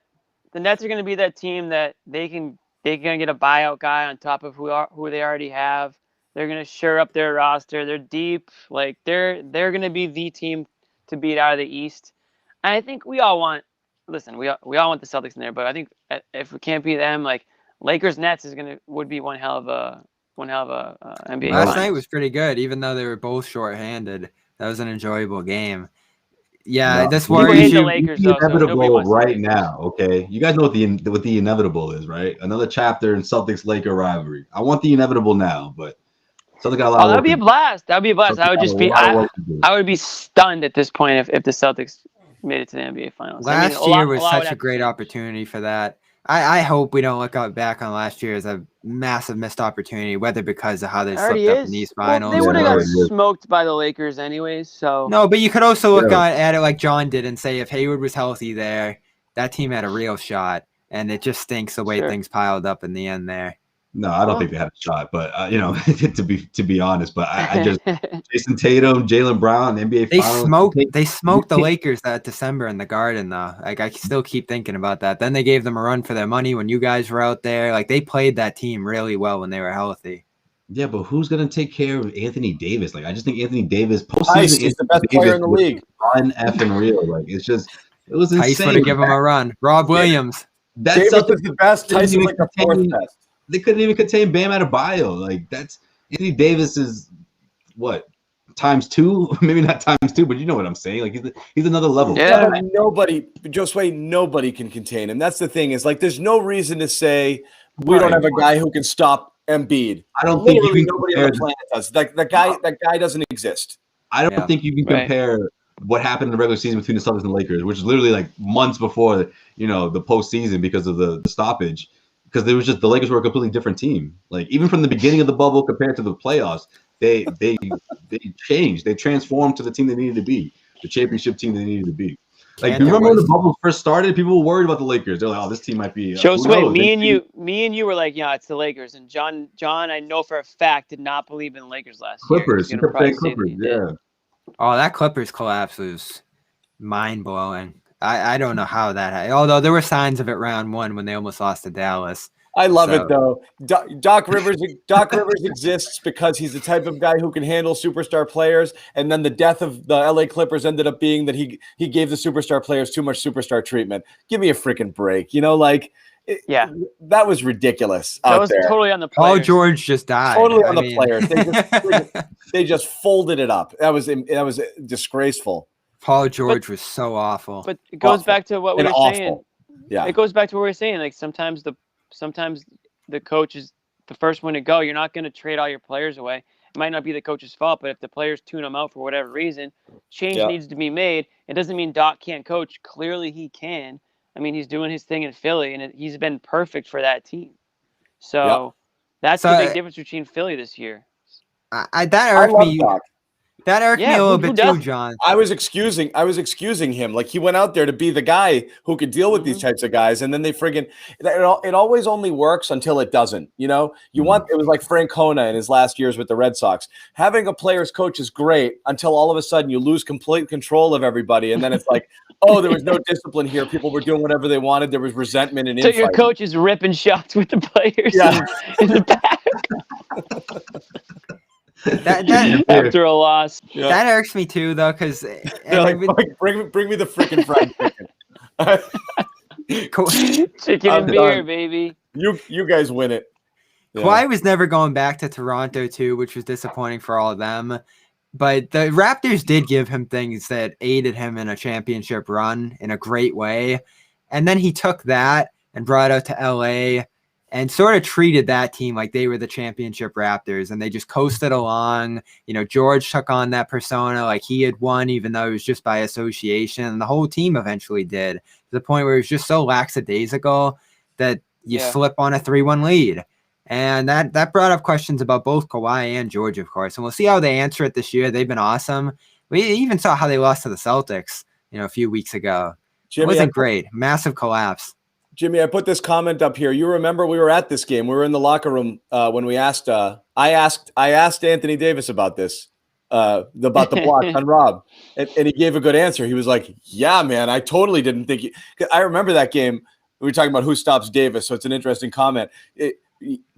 The Nets are going to be that team that they're going to get a buyout guy on top of who they already have. They're going to shore up their roster. They're deep. They're going to be the team to beat out of the East. I think we all want. Listen, we all want the Celtics in there, but I think if we can't beat them, like Lakers Nets would be one hell of a NBA. Last finals. night was pretty good, even though they were both shorthanded. That was an enjoyable game. Yeah, No. this People worries hate the you. Lakers, The though, so nobody inevitable wants to right see now, okay? You guys know what the inevitable is, right? Another chapter in Celtics-Laker rivalry. I want the inevitable now, but Celtics got a lot of that work would be to a do. blast. That would be a blast. Celtics I would got just a be. lot of work to do. I would be stunned at this point if the Celtics made it to the NBA Finals. Last I mean, year was would such have a to great change. opportunity for that. I hope we don't look back on last year as a massive missed opportunity, whether because of how they It already slipped up is. in these Well, finals. they would have Yeah, got right, yeah. smoked by the Lakers anyways. So No, but you could also look Yeah. at it like John did and say if Hayward was healthy there, that team had a real shot. And it just stinks the way Sure. things piled up in the end there. No, I don't Well- think they had a shot, but to be honest, but I just Jason Tatum, Jaylen Brown, NBA They Finals. smoked the Lakers that December in the Garden, though. Like, I still keep thinking about that. Then they gave them a run for their money when you guys were out there. Like, they played that team really well when they were healthy. Yeah, but who's gonna take care of Anthony Davis? Like, I just think Anthony Davis Theis postseason. is the best player in the league. Unreal. Like, it was Tice insane. would have given him a run. Rob Williams. That Davis Celtics is the best. Theis is like the fourth contain- best. They couldn't even contain Bam Adebayo. Like, that's Anthony Davis is what times two, maybe not times two, but you know what I'm saying. Like, he's another level. Yeah. But nobody can contain him. That's the thing. Is like there's no reason to say we don't have a guy who can stop Embiid. I don't think you Literally can nobody on compare. the planet does. Like that guy doesn't exist. I don't Yeah. think you can Right. compare what happened in the regular season between the Celtics and the Lakers, which is literally like months before the postseason because of the stoppage. Because there was just the Lakers were a completely different team. Like even from the beginning of the bubble compared to the playoffs, they changed. They transformed to the team they needed to be, the championship team they needed to be. Like, And do you there remember when was- the bubble first started? People were worried about the Lakers. They're like, "Oh, this team might be." Joe who Sway, knows? me and you were like, yeah, it's the Lakers. And John, I know for a fact, did not believe in the Lakers last Clippers. year. You He's gonna kept saying probably say that Clippers. he did. Yeah. Oh, that Clippers collapse was mind-blowing. I don't know how that happened. Although there were signs of it round one when they almost lost to Dallas. I love So- it though. Doc Rivers exists because he's the type of guy who can handle superstar players. And then the death of the LA Clippers ended up being that he gave the superstar players too much superstar treatment. Give me a freaking break. Yeah. That was ridiculous That out was there. totally on the Paul players. George just died. Totally I on the mean- players. They just folded it up. That was disgraceful Paul George was so awful. But it goes Awful. back to what we and were awful. saying. Yeah. It goes back to what we were saying. Like sometimes the coach is the first one to go. You're not going to trade all your players away. It might not be the coach's fault, but if the players tune them out for whatever reason, change Yeah. needs to be made. It doesn't mean Doc can't coach. Clearly he can. I mean, he's doing his thing in Philly, and he's been perfect for that team. So that's So, the big difference between Philly this year. that I irked love me. Doc. That irked Yeah, me a little who bit too, doesn't? John. I was excusing him. Like he went out there to be the guy who could deal with these types of guys, and then they friggin' it always only works until it doesn't. You want it was like Francona in his last years with the Red Sox. Having a player's coach is great until all of a sudden you lose complete control of everybody, and then it's like, oh, there was no discipline here. People were doing whatever they wanted. There was resentment and So your infighting. coach is ripping shots with the players Yeah. in the back That after a loss. Yeah. that irks me too, though, because They're like, bring me the freaking fried chicken. Chicken I'm and beer, done. baby. You guys win it. Yeah. Kawhi was never going back to Toronto too, which was disappointing for all of them. But the Raptors did give him things that aided him in a championship run in a great way. And then he took that and brought it out to LA and sort of treated that team like they were the championship Raptors, and they just coasted along. George took on that persona like he had won, even though it was just by association. And the whole team eventually did, to the point where it was just so lackadaisical that you Yeah. slip on a 3-1 lead. And that brought up questions about both Kawhi and George, of course. And we'll see how they answer it this year. They've been awesome. We even saw how they lost to the Celtics, a few weeks ago. It wasn't great. Massive collapse. Jimmy, I put this comment up here. You remember we were at this game. We were in the locker room when we asked. I asked Anthony Davis about this, about the block on Rob, and he gave a good answer. He was like, "Yeah, man, I totally didn't think." I remember that game. We were talking about who stops Davis, so it's an interesting comment.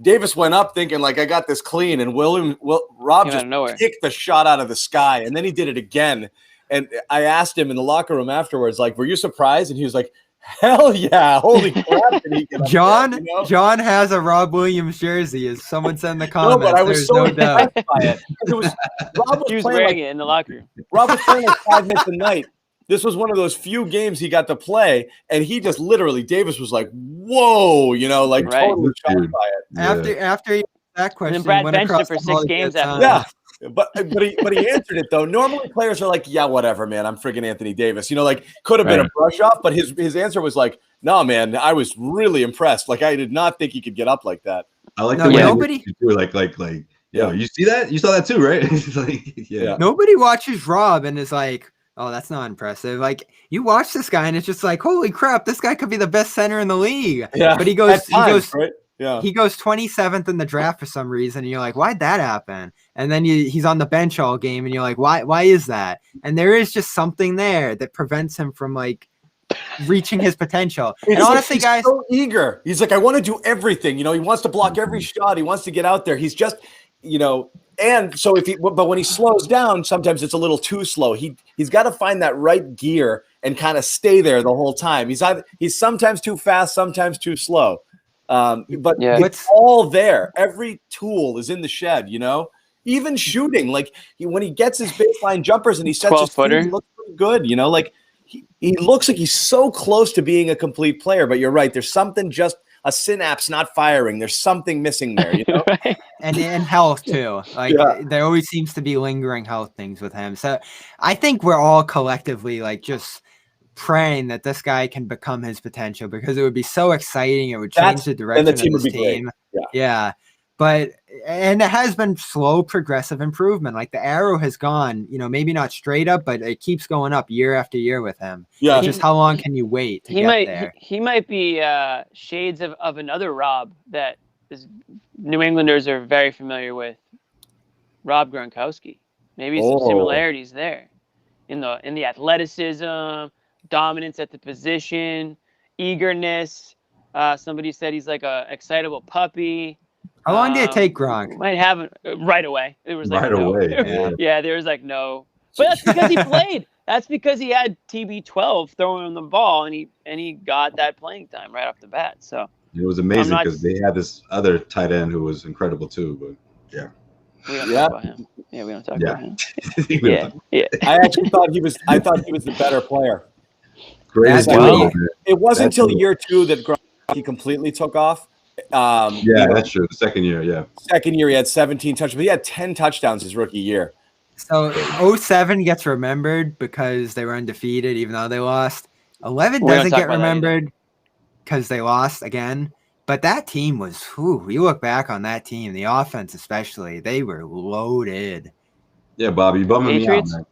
Davis went up thinking like I got this clean, and Rob Came out just of nowhere. kicked the shot out of the sky, and then he did it again. And I asked him in the locker room afterwards, like, were you surprised? And he was like, hell yeah, holy crap. Did he get up John, there, you know? John has a Rob Williams jersey, as someone said in the No, comments. but I was There's so no doubt. impressed by it. Because it was, Rob He was was playing wearing like, it in the locker room. Rob was playing like 5 minutes a night. This was one of those few games he got to play, and he just literally, Davis was like, whoa, you know, like Right. totally shocked by it. After he asked that question, And then Brad he went benched across him for the hall 6 to games get after some. Yeah. But he answered it though. Normally players are like, yeah, whatever, man. I'm friggin' Anthony Davis. You know, like could have been a brush off, but his answer was like, no, man, I was really impressed. Like I did not think he could get up like that. I like No, the way nobody- you do it, like, yo, you see that? You saw that too, right? It's like, yeah. Nobody watches Rob and is like, oh, that's not impressive. Like you watch this guy and it's just like, holy crap, this guy could be the best center in the league. Yeah. But he goes, At times, right? Yeah. he goes 27th in the draft for some reason, and you're like, why'd that happen? And then he's on the bench all game, and you're like, why is that? And there is just something there that prevents him from like reaching his potential. And It's like honestly, he's guys, so eager. He's like, I want to do everything. You know, he wants to block every shot. He wants to get out there. He's just, you know, and so but when he slows down, sometimes it's a little too slow. He's got to find that right gear and kind of stay there the whole time. He's sometimes too fast, sometimes too slow. But it's all there. Every tool is in the shed, you know, even shooting. Like when he gets his baseline jumpers and he sets his feet, he looks pretty good, you know, like he looks like he's so close to being a complete player. But you're right. There's something, just a synapse not firing. There's something missing there, you know. and health too. Like there always seems to be lingering health things with him. So I think we're all collectively like just praying that this guy can become his potential, because it would be so exciting. It would change the direction of this team. Yeah. But it has been slow progressive improvement. Like the arrow has gone, you know, maybe not straight up, but it keeps going up year after year with him. Yeah. It's just how long can you wait to get there? He might be shades of another Rob that New Englanders are very familiar with. Rob Gronkowski. Maybe some similarities there in the athleticism, dominance at the position, eagerness. Somebody said he's like a excitable puppy. How long did it take Gronk? Might have it right away. It was like right away. Yeah, there was like no. But that's because he played. That's because he had TB12 throwing him the ball, and he got that playing time right off the bat. So it was amazing because they had this other tight end who was incredible too. But yeah. We don't talk about him. Yeah, we don't talk about him. Yeah. I actually thought he was the better player. Great. It wasn't until year 2 that Gronk completely took off. That's true. The second year, Second year, he had 17 touchdowns, but he had 10 touchdowns his rookie year. So 07 gets remembered because they were undefeated, even though they lost. 11 doesn't get remembered because they lost again. But that team was, you look back on that team, the offense especially, they were loaded. Yeah, Bobby, you bumming me out, man.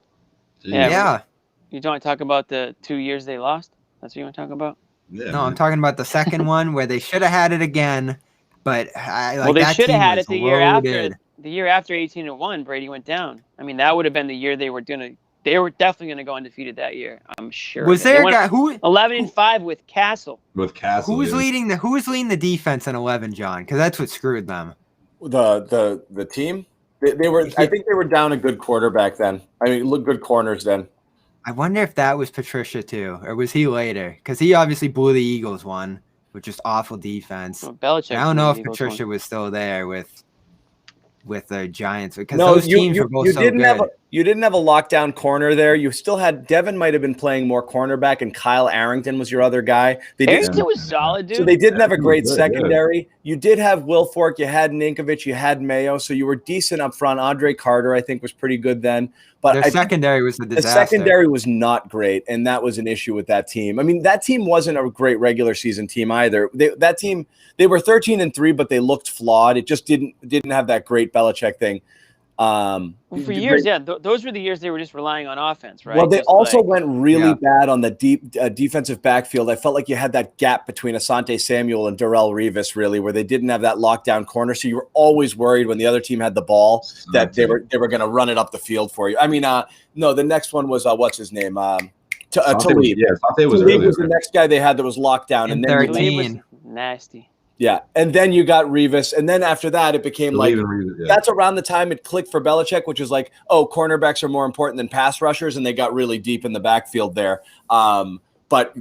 Yeah. You don't want to talk about the 2 years they lost? That's what you want to talk about? Yeah, no, I'm talking about the second one where they should have had it again, but they should have had it the year after. The year after 18-1, Brady went down. I mean, that would have been the year they were definitely gonna go undefeated that year. I'm sure. Was there a guy who 11-5 with Castle? Who was leading the defense in 11, John? Because that's what screwed them. The team. They were. I think they were down a good quarterback then. I mean, good corners then. I wonder if that was Patricia too, or was he later? Because he obviously blew the Eagles one with just awful defense. Well, Belichick. I don't know if Patricia was still there with the Giants, because those teams were both so good. You didn't have a lockdown corner there. You still had Devin might have been playing more cornerback, and Kyle Arrington was your other guy. Arrington was solid, dude. So they didn't have a great secondary. Yeah. You did have Wilfork, you had Ninkovich, you had Mayo, so you were decent up front. Andre Carter, I think, was pretty good then. But their secondary was a disaster. The secondary was not great, and that was an issue with that team. I mean, that team wasn't a great regular season team either. That team, they were 13-3, but they looked flawed. It just didn't have that great Belichick thing. For years, those were the years they were just relying on offense, right? Well, they also went really bad on the deep defensive backfield. I felt like you had that gap between Asante Samuel and Darrelle Revis, really, where they didn't have that lockdown corner. So you were always worried when the other team had the ball that they were going to run it up the field for you. I mean, no, the next one was what's his name? Talib. Talib was the next guy they had that was locked down. And then 13 was nasty. Yeah, and then you got Revis, and then after that, it became that's around the time it clicked for Belichick, which is like, oh, cornerbacks are more important than pass rushers, and they got really deep in the backfield there. But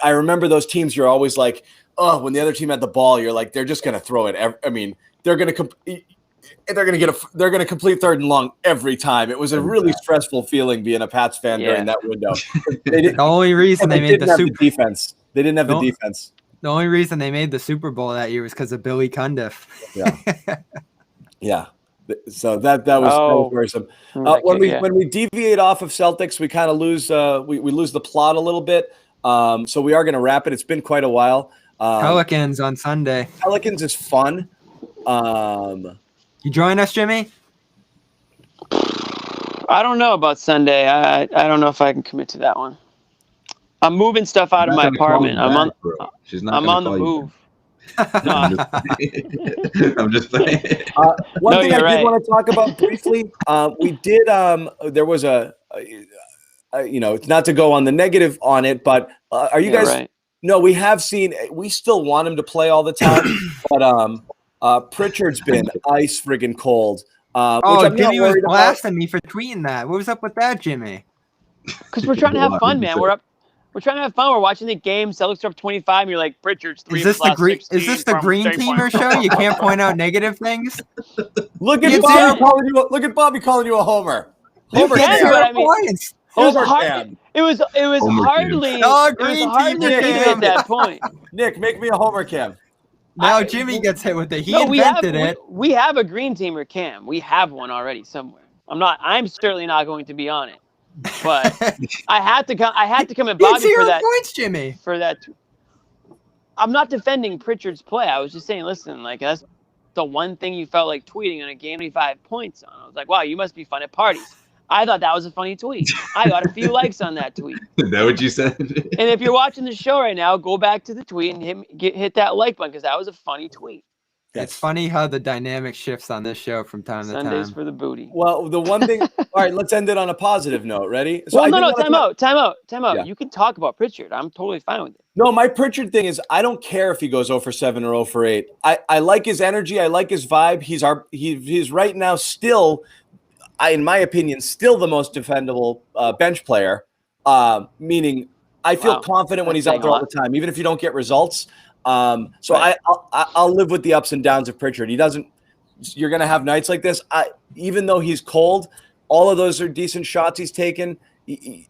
I remember those teams. You're always like, oh, when the other team had the ball, you're like, they're just going to throw it. I mean, they're going to complete third and long every time. It was a really stressful feeling being a Pats fan during that window. The only reason they made the defense. They didn't have the defense. The only reason they made the Super Bowl that year was because of Billy Cundiff. Yeah. Yeah. So that was worrisome. When we deviate off of Celtics, we kind of lose we lose the plot a little bit. So we are going to wrap it. It's been quite a while. Pelicans on Sunday. Pelicans is fun. You join us, Jimmy? I don't know about Sunday. I don't know if I can commit to that one. I'm moving stuff out of my apartment. I'm on the move. I'm just saying. One thing I did want to talk about briefly. We did. There was not to go on the negative on it, but are you guys? Right. No, we have seen. We still want him to play all the time, but Pritchard's been ice friggin' cold. Jimmy was blasting me for tweeting that. What was up with that, Jimmy? Because we're trying to have fun, man. We're trying to have fun. We're watching the game. Celtics are up 25. And you're like, Pritchard's 3 Is this the green teamer show? You can't point out negative things. Look at Bobby calling you a homer. Homer points. It was hardly negative at that point. Nick, make me a homer cam. Now Jimmy gets hit with it. Invented it. We have a green teamer cam. We have one already somewhere. I'm certainly not going to be on it. But I had to come at Bobby for that. Points, Jimmy. For that. I'm not defending Pritchard's play. I was just saying, listen, like that's the one thing you felt like tweeting on a game 25 points on. I was like, wow, you must be fun at parties. I thought that was a funny tweet. I got a few likes on that tweet. Is that what you said? And if you're watching the show right now, go back to the tweet and hit that like button because that was a funny tweet. It's funny how the dynamic shifts on this show from time to time. Sundays for the booty. Well, the one thing. All right, let's end it on a positive note. Ready? So time out. Yeah. You can talk about Pritchard. I'm totally fine with it. No, my Pritchard thing is I don't care if he goes 0 for 7 or 0 for 8. I like his energy. I like his vibe. He's right now still, in my opinion, still the most defendable bench player. Meaning, I feel confident when he's out there all the time, even if you don't get results. I'll live with the ups and downs of Pritchard. You're going to have nights like this. Even though he's cold, all of those are decent shots he's taken. I'm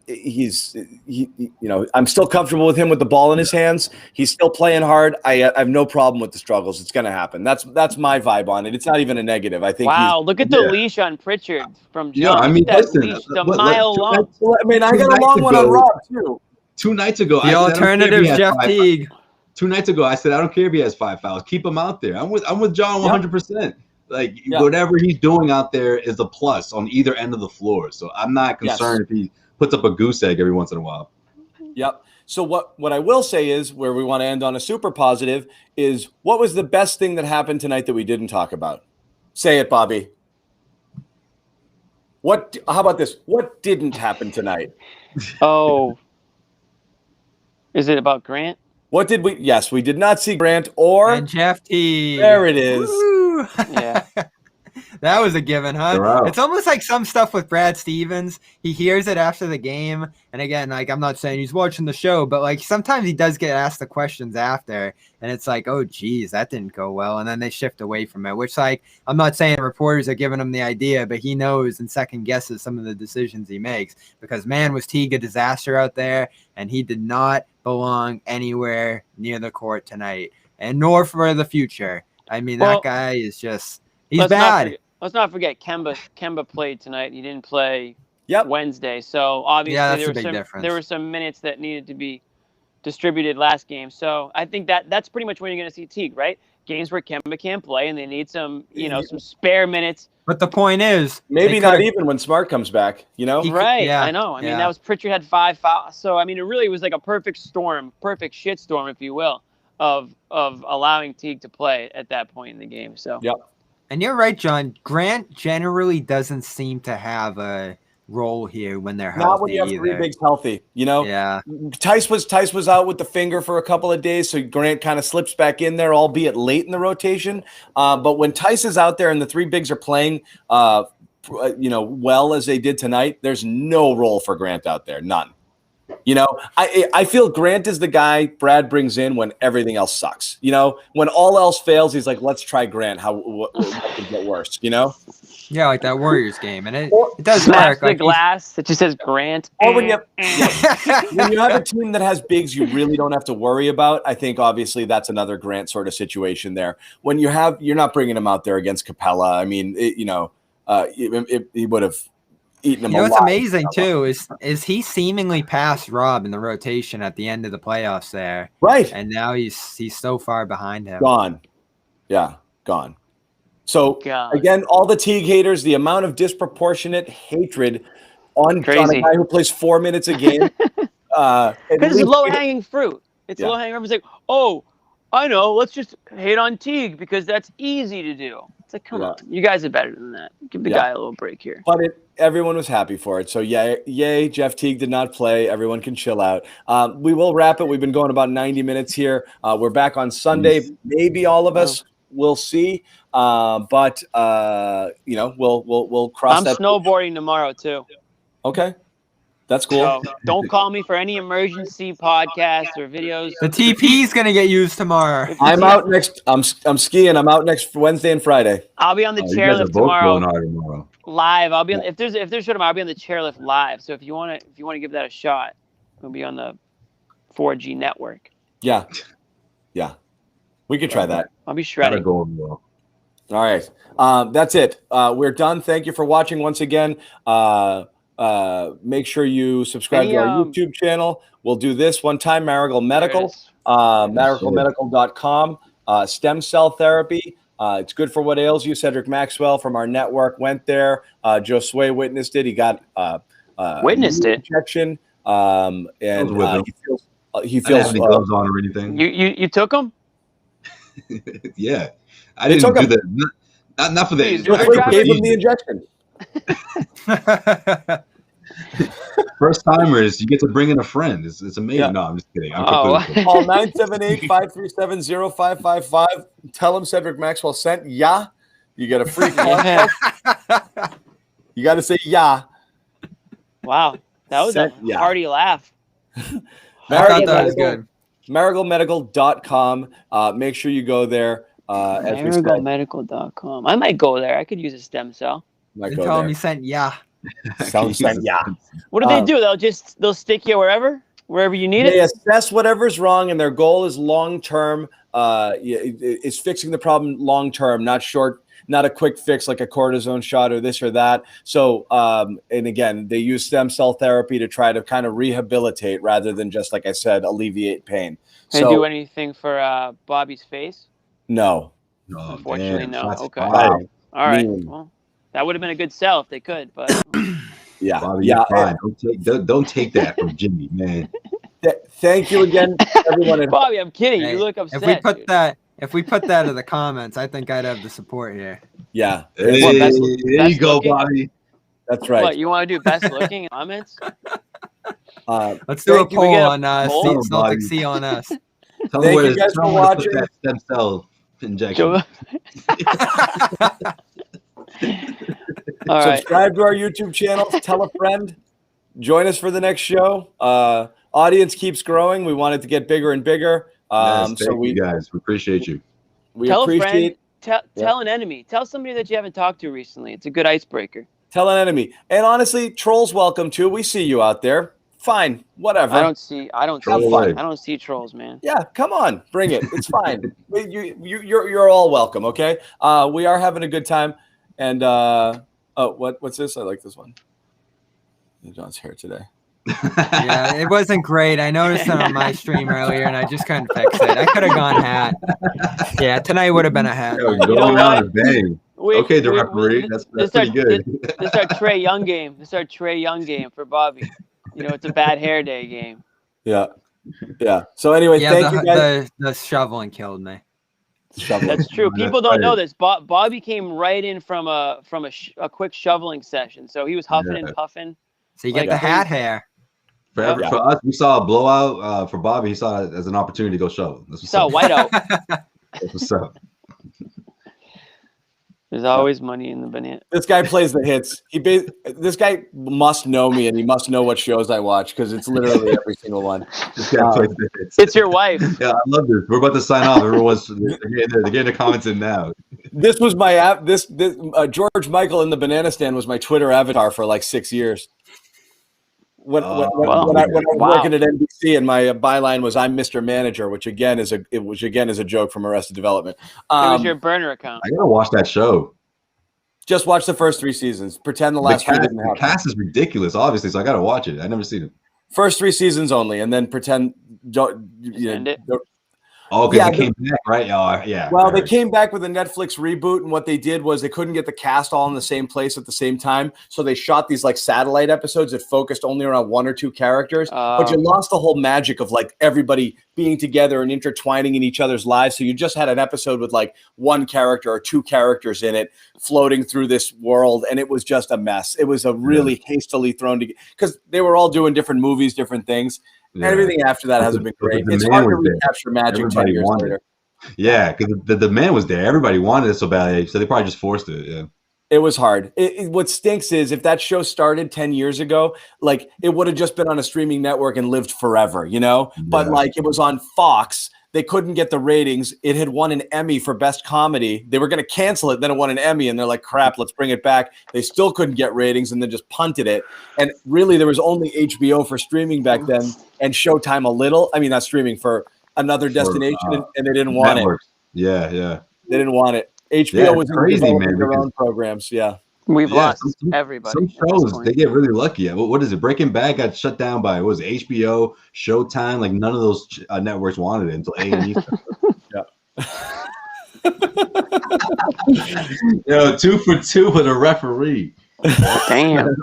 still comfortable with him with the ball in his hands. He's still playing hard. I have no problem with the struggles. It's going to happen. That's my vibe on it. It's not even a negative. I think. Wow, look at the leash on Pritchard from John. I mean, that leash, a mile long. I got a long one on Rob too. 2 nights ago, the alternative Jeff Teague. 2 nights ago, I said I don't care if he has 5 fouls. Keep him out there. I'm with John 100%. Like whatever he's doing out there is a plus on either end of the floor. So I'm not concerned if he puts up a goose egg every once in a while. Yep. So what I will say is, where we want to end on a super positive, is what was the best thing that happened tonight that we didn't talk about? Say it, Bobby. How about this? What didn't happen tonight? Oh. Is it about Grant? What did we? Yes, we did not see Grant or Jeff T. There it is. Yeah. That was a given, huh? It's almost like some stuff with Brad Stevens. He hears it after the game. And again, like, I'm not saying he's watching the show, but like sometimes he does get asked the questions after. And it's like, oh, geez, that didn't go well. And then they shift away from it, which, like, I'm not saying reporters are giving him the idea, but he knows and second guesses some of the decisions he makes. Because, man, was Teague a disaster out there. And he did not belong anywhere near the court tonight. And nor for the future. I mean, that guy is just, he's bad. Let's not forget Kemba played tonight. He didn't play Wednesday. So obviously there were some minutes that needed to be distributed last game. So I think that's pretty much when you're going to see Teague, right? Games where Kemba can't play and they need some spare minutes. But the point is, maybe not even when Smart comes back, Right. I know. I mean, that was Pritchard had 5 fouls. So, I mean, it really was like a perfect shitstorm, if you will, of allowing Teague to play at that point in the game. So, yep. And you're right, John. Grant generally doesn't seem to have a role here when they're healthy. Not when you have three bigs healthy, you know? Yeah. Theis was out with the finger for a couple of days, so Grant kind of slips back in there, albeit late in the rotation. But when Theis is out there and the three bigs are playing, well as they did tonight, there's no role for Grant out there, none. You know, I feel Grant is the guy Brad brings in when everything else sucks. You know, when all else fails, he's like, let's try Grant. What could get worse? You know? Yeah, like that Warriors game, and it does Smash work. the Like glass. It just says Grant. Or when you have a team that has bigs you really don't have to worry about, I think obviously that's another Grant sort of situation there. When you're not bringing him out there against Capella. I mean, he would have eaten him. You know what's amazing too is he seemingly passed Rob in the rotation at the end of the playoffs there, right? And now he's so far behind him. Gone. Yeah, gone. So again, all the Teague haters, the amount of disproportionate hatred on a guy who plays 4 minutes a game. Because it's low-hanging fruit. It's low-hanging fruit. It's like, oh, I know. Let's just hate on Teague because that's easy to do. It's like, come on. You guys are better than that. Give the guy a little break here. But everyone was happy for it. So, yay, Jeff Teague did not play. Everyone can chill out. We will wrap it. We've been going about 90 minutes here. We're back on Sunday. Maybe all of us. We'll see. We'll cross I'm snowboarding tomorrow, too. Okay. That's cool. So don't call me for any emergency podcasts or videos. The TP is going to get used tomorrow. I'm out next. I'm skiing. I'm out next Wednesday and Friday. I'll be on the chairlift tomorrow. Live. I'll be on, if there's show tomorrow, I'll be on the chairlift live. So if you want to give that a shot, we'll be on the 4G network. Yeah. We could try that. I'll be shredding. All right. That's it. We're done. Thank you for watching once again. Make sure you subscribe to our YouTube channel. We'll do this one time. Maragal Medical. Maragalmedical.com. Stem cell therapy. It's good for what ails you. Cedric Maxwell from our network went there. Josue witnessed it. He got witnessed it. Injection. And he feels I didn't have any gloves on or anything. You took him? Yeah, I didn't do that. Not for the. Gave him the injection. First timers, you get to bring in a friend. It's amazing. Yeah. No, I'm just kidding. Call 978-537-0555. Tell him Cedric Maxwell sent ya. You get a free call. You got to say ya. Wow, that was a hearty laugh. I thought that was good. Maragalmedical.com. Make sure you go there. Maragalmedical.com. I might go there. I could use a stem cell. Tell him you sent sent ya. What do they do? They'll stick you wherever you need it. They assess whatever's wrong, and their goal is long term. Is fixing the problem long term, not short. Not a quick fix like a cortisone shot or this or that. So, and again, they use stem cell therapy to try to kind of rehabilitate rather than just, like I said, alleviate pain. Can they do anything for Bobby's face? No. Unfortunately, no. Okay. Wow. All right. Well, that would have been a good sell if they could, but Bobby, fine. Don't take that from Jimmy, man. Thank you again, everyone. Bobby, I'm kidding. You look upset. If we put that in the comments, I think I'd have the support here. Yeah. There you go, Bobby. That's right. What, you want to do best looking comments? Let's do a poll on Celtics C on us. Tell Thank you guys for watching. That stem cell injection. All right. Subscribe to our YouTube channel. Tell a friend. Join us for the next show. Audience keeps growing. We want it to get bigger and bigger. Thank you guys. We appreciate you. Tell a friend. Tell an enemy. Tell somebody that you haven't talked to recently. It's a good icebreaker. Tell an enemy. And honestly, trolls welcome too. We see you out there. Fine. Whatever. I don't see trolls, man. Yeah, come on. Bring it. It's fine. You're all welcome, okay? We are having a good time. And what's this? I like this one. John's hair today. Yeah, it wasn't great. I noticed it on my stream earlier, and I just couldn't fix it. I could have gone hat. Yeah, tonight would have been a hat. Okay, the referee. That's pretty good. This is our Trae Young game. For Bobby. It's a bad hair day game. Yeah. So anyway, thank you guys. The shoveling killed me. shoveling. That's true. That's People don't know right. this. Bobby came right in from a quick shoveling session, so he was huffing and puffing. So you get Like the a hat hair. For Yep. us, we saw a blowout. For Bobby, he saw it as an opportunity to go shovel. That's He what's saw up. whiteout. That's what's up. There's always money in the banana. This guy plays the hits. This guy must know me, and he must know what shows I watch because it's literally every single one. This guy plays the hits. It's your wife. Yeah, I love this. We're about to sign off. Everyone's they're getting the comments in now. This was my app. This George Michael in the banana stand was my Twitter avatar for like 6 years. When I was working at NBC, and my byline was "I'm Mr. Manager," which again is a joke from Arrested Development. It was your burner account. I gotta watch that show. Just watch the first 3 seasons. Pretend the last 3 didn't The happen. cast is ridiculous, obviously, so I gotta watch it. I never seen it. First 3 seasons only, and then pretend. End it. Oh, because they came back, right? Oh, yeah. Well, they came back with a Netflix reboot, and what they did was they couldn't get the cast all in the same place at the same time, so they shot these like satellite episodes that focused only around 1 or 2 characters. But you lost the whole magic of like everybody being together and intertwining in each other's lives. So you just had an episode with like 1 character or 2 characters in it floating through this world, and it was just a mess. It was a really hastily thrown together because they were all doing different movies, different things. Yeah. Everything after that hasn't been great. It's hard to recapture magic 10 years later. Yeah, because the demand was there. Everybody wanted it so badly, so they probably just forced it. Yeah. It was hard. What stinks is if that show started 10 years ago, like it would have just been on a streaming network and lived forever, you know? Yeah. But like it was on Fox. They couldn't get the ratings. It had won an Emmy for Best Comedy. They were going to cancel it. Then it won an Emmy, and they're like, crap, let's bring it back. They still couldn't get ratings, and then just punted it. And really, there was only HBO for streaming back then and Showtime a little. I mean, not streaming, for another destination, and they didn't want it. Yeah, yeah. They didn't want it. HBO was crazy, man. Their own programs, We've lost everybody. Some shows, they get really lucky. What is it? Breaking Bad got shut down by, what was it, HBO, Showtime? Like, none of those networks wanted it until A&E. Yo, 2 for 2 with a referee. Damn.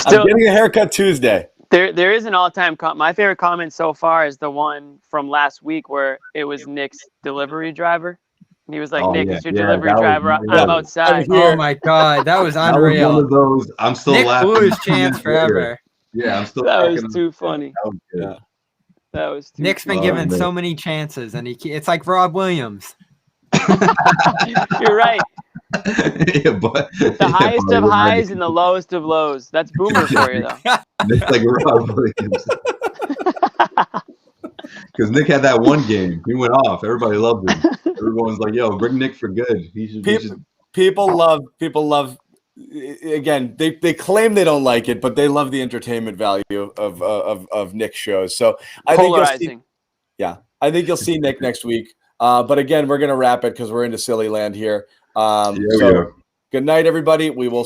I'm getting a haircut Tuesday. There is an all-time my favorite comment so far is the one from last week where it was Nick's delivery driver. And he was like, Nick, it's your delivery driver. I'm outside. Oh my God, that was unreal. One of those, I'm still Nick laughing. blew his chance forever. Yeah, I'm still. That was too funny. That was too Nick's been given so many chances, and it's like Rob Williams. You're right. But the highest of highs and the lowest of lows. That's Boomer for you, though. Nick's like Rob Williams. Because Nick had that one game. He went off. Everybody loved him. Everyone's like, yo, bring Nick for good. People love again, they claim they don't like it, but they love the entertainment value of Nick's shows. So I think you'll see Nick next week. But again, we're gonna wrap it because we're into silly land here. So good night, everybody. We will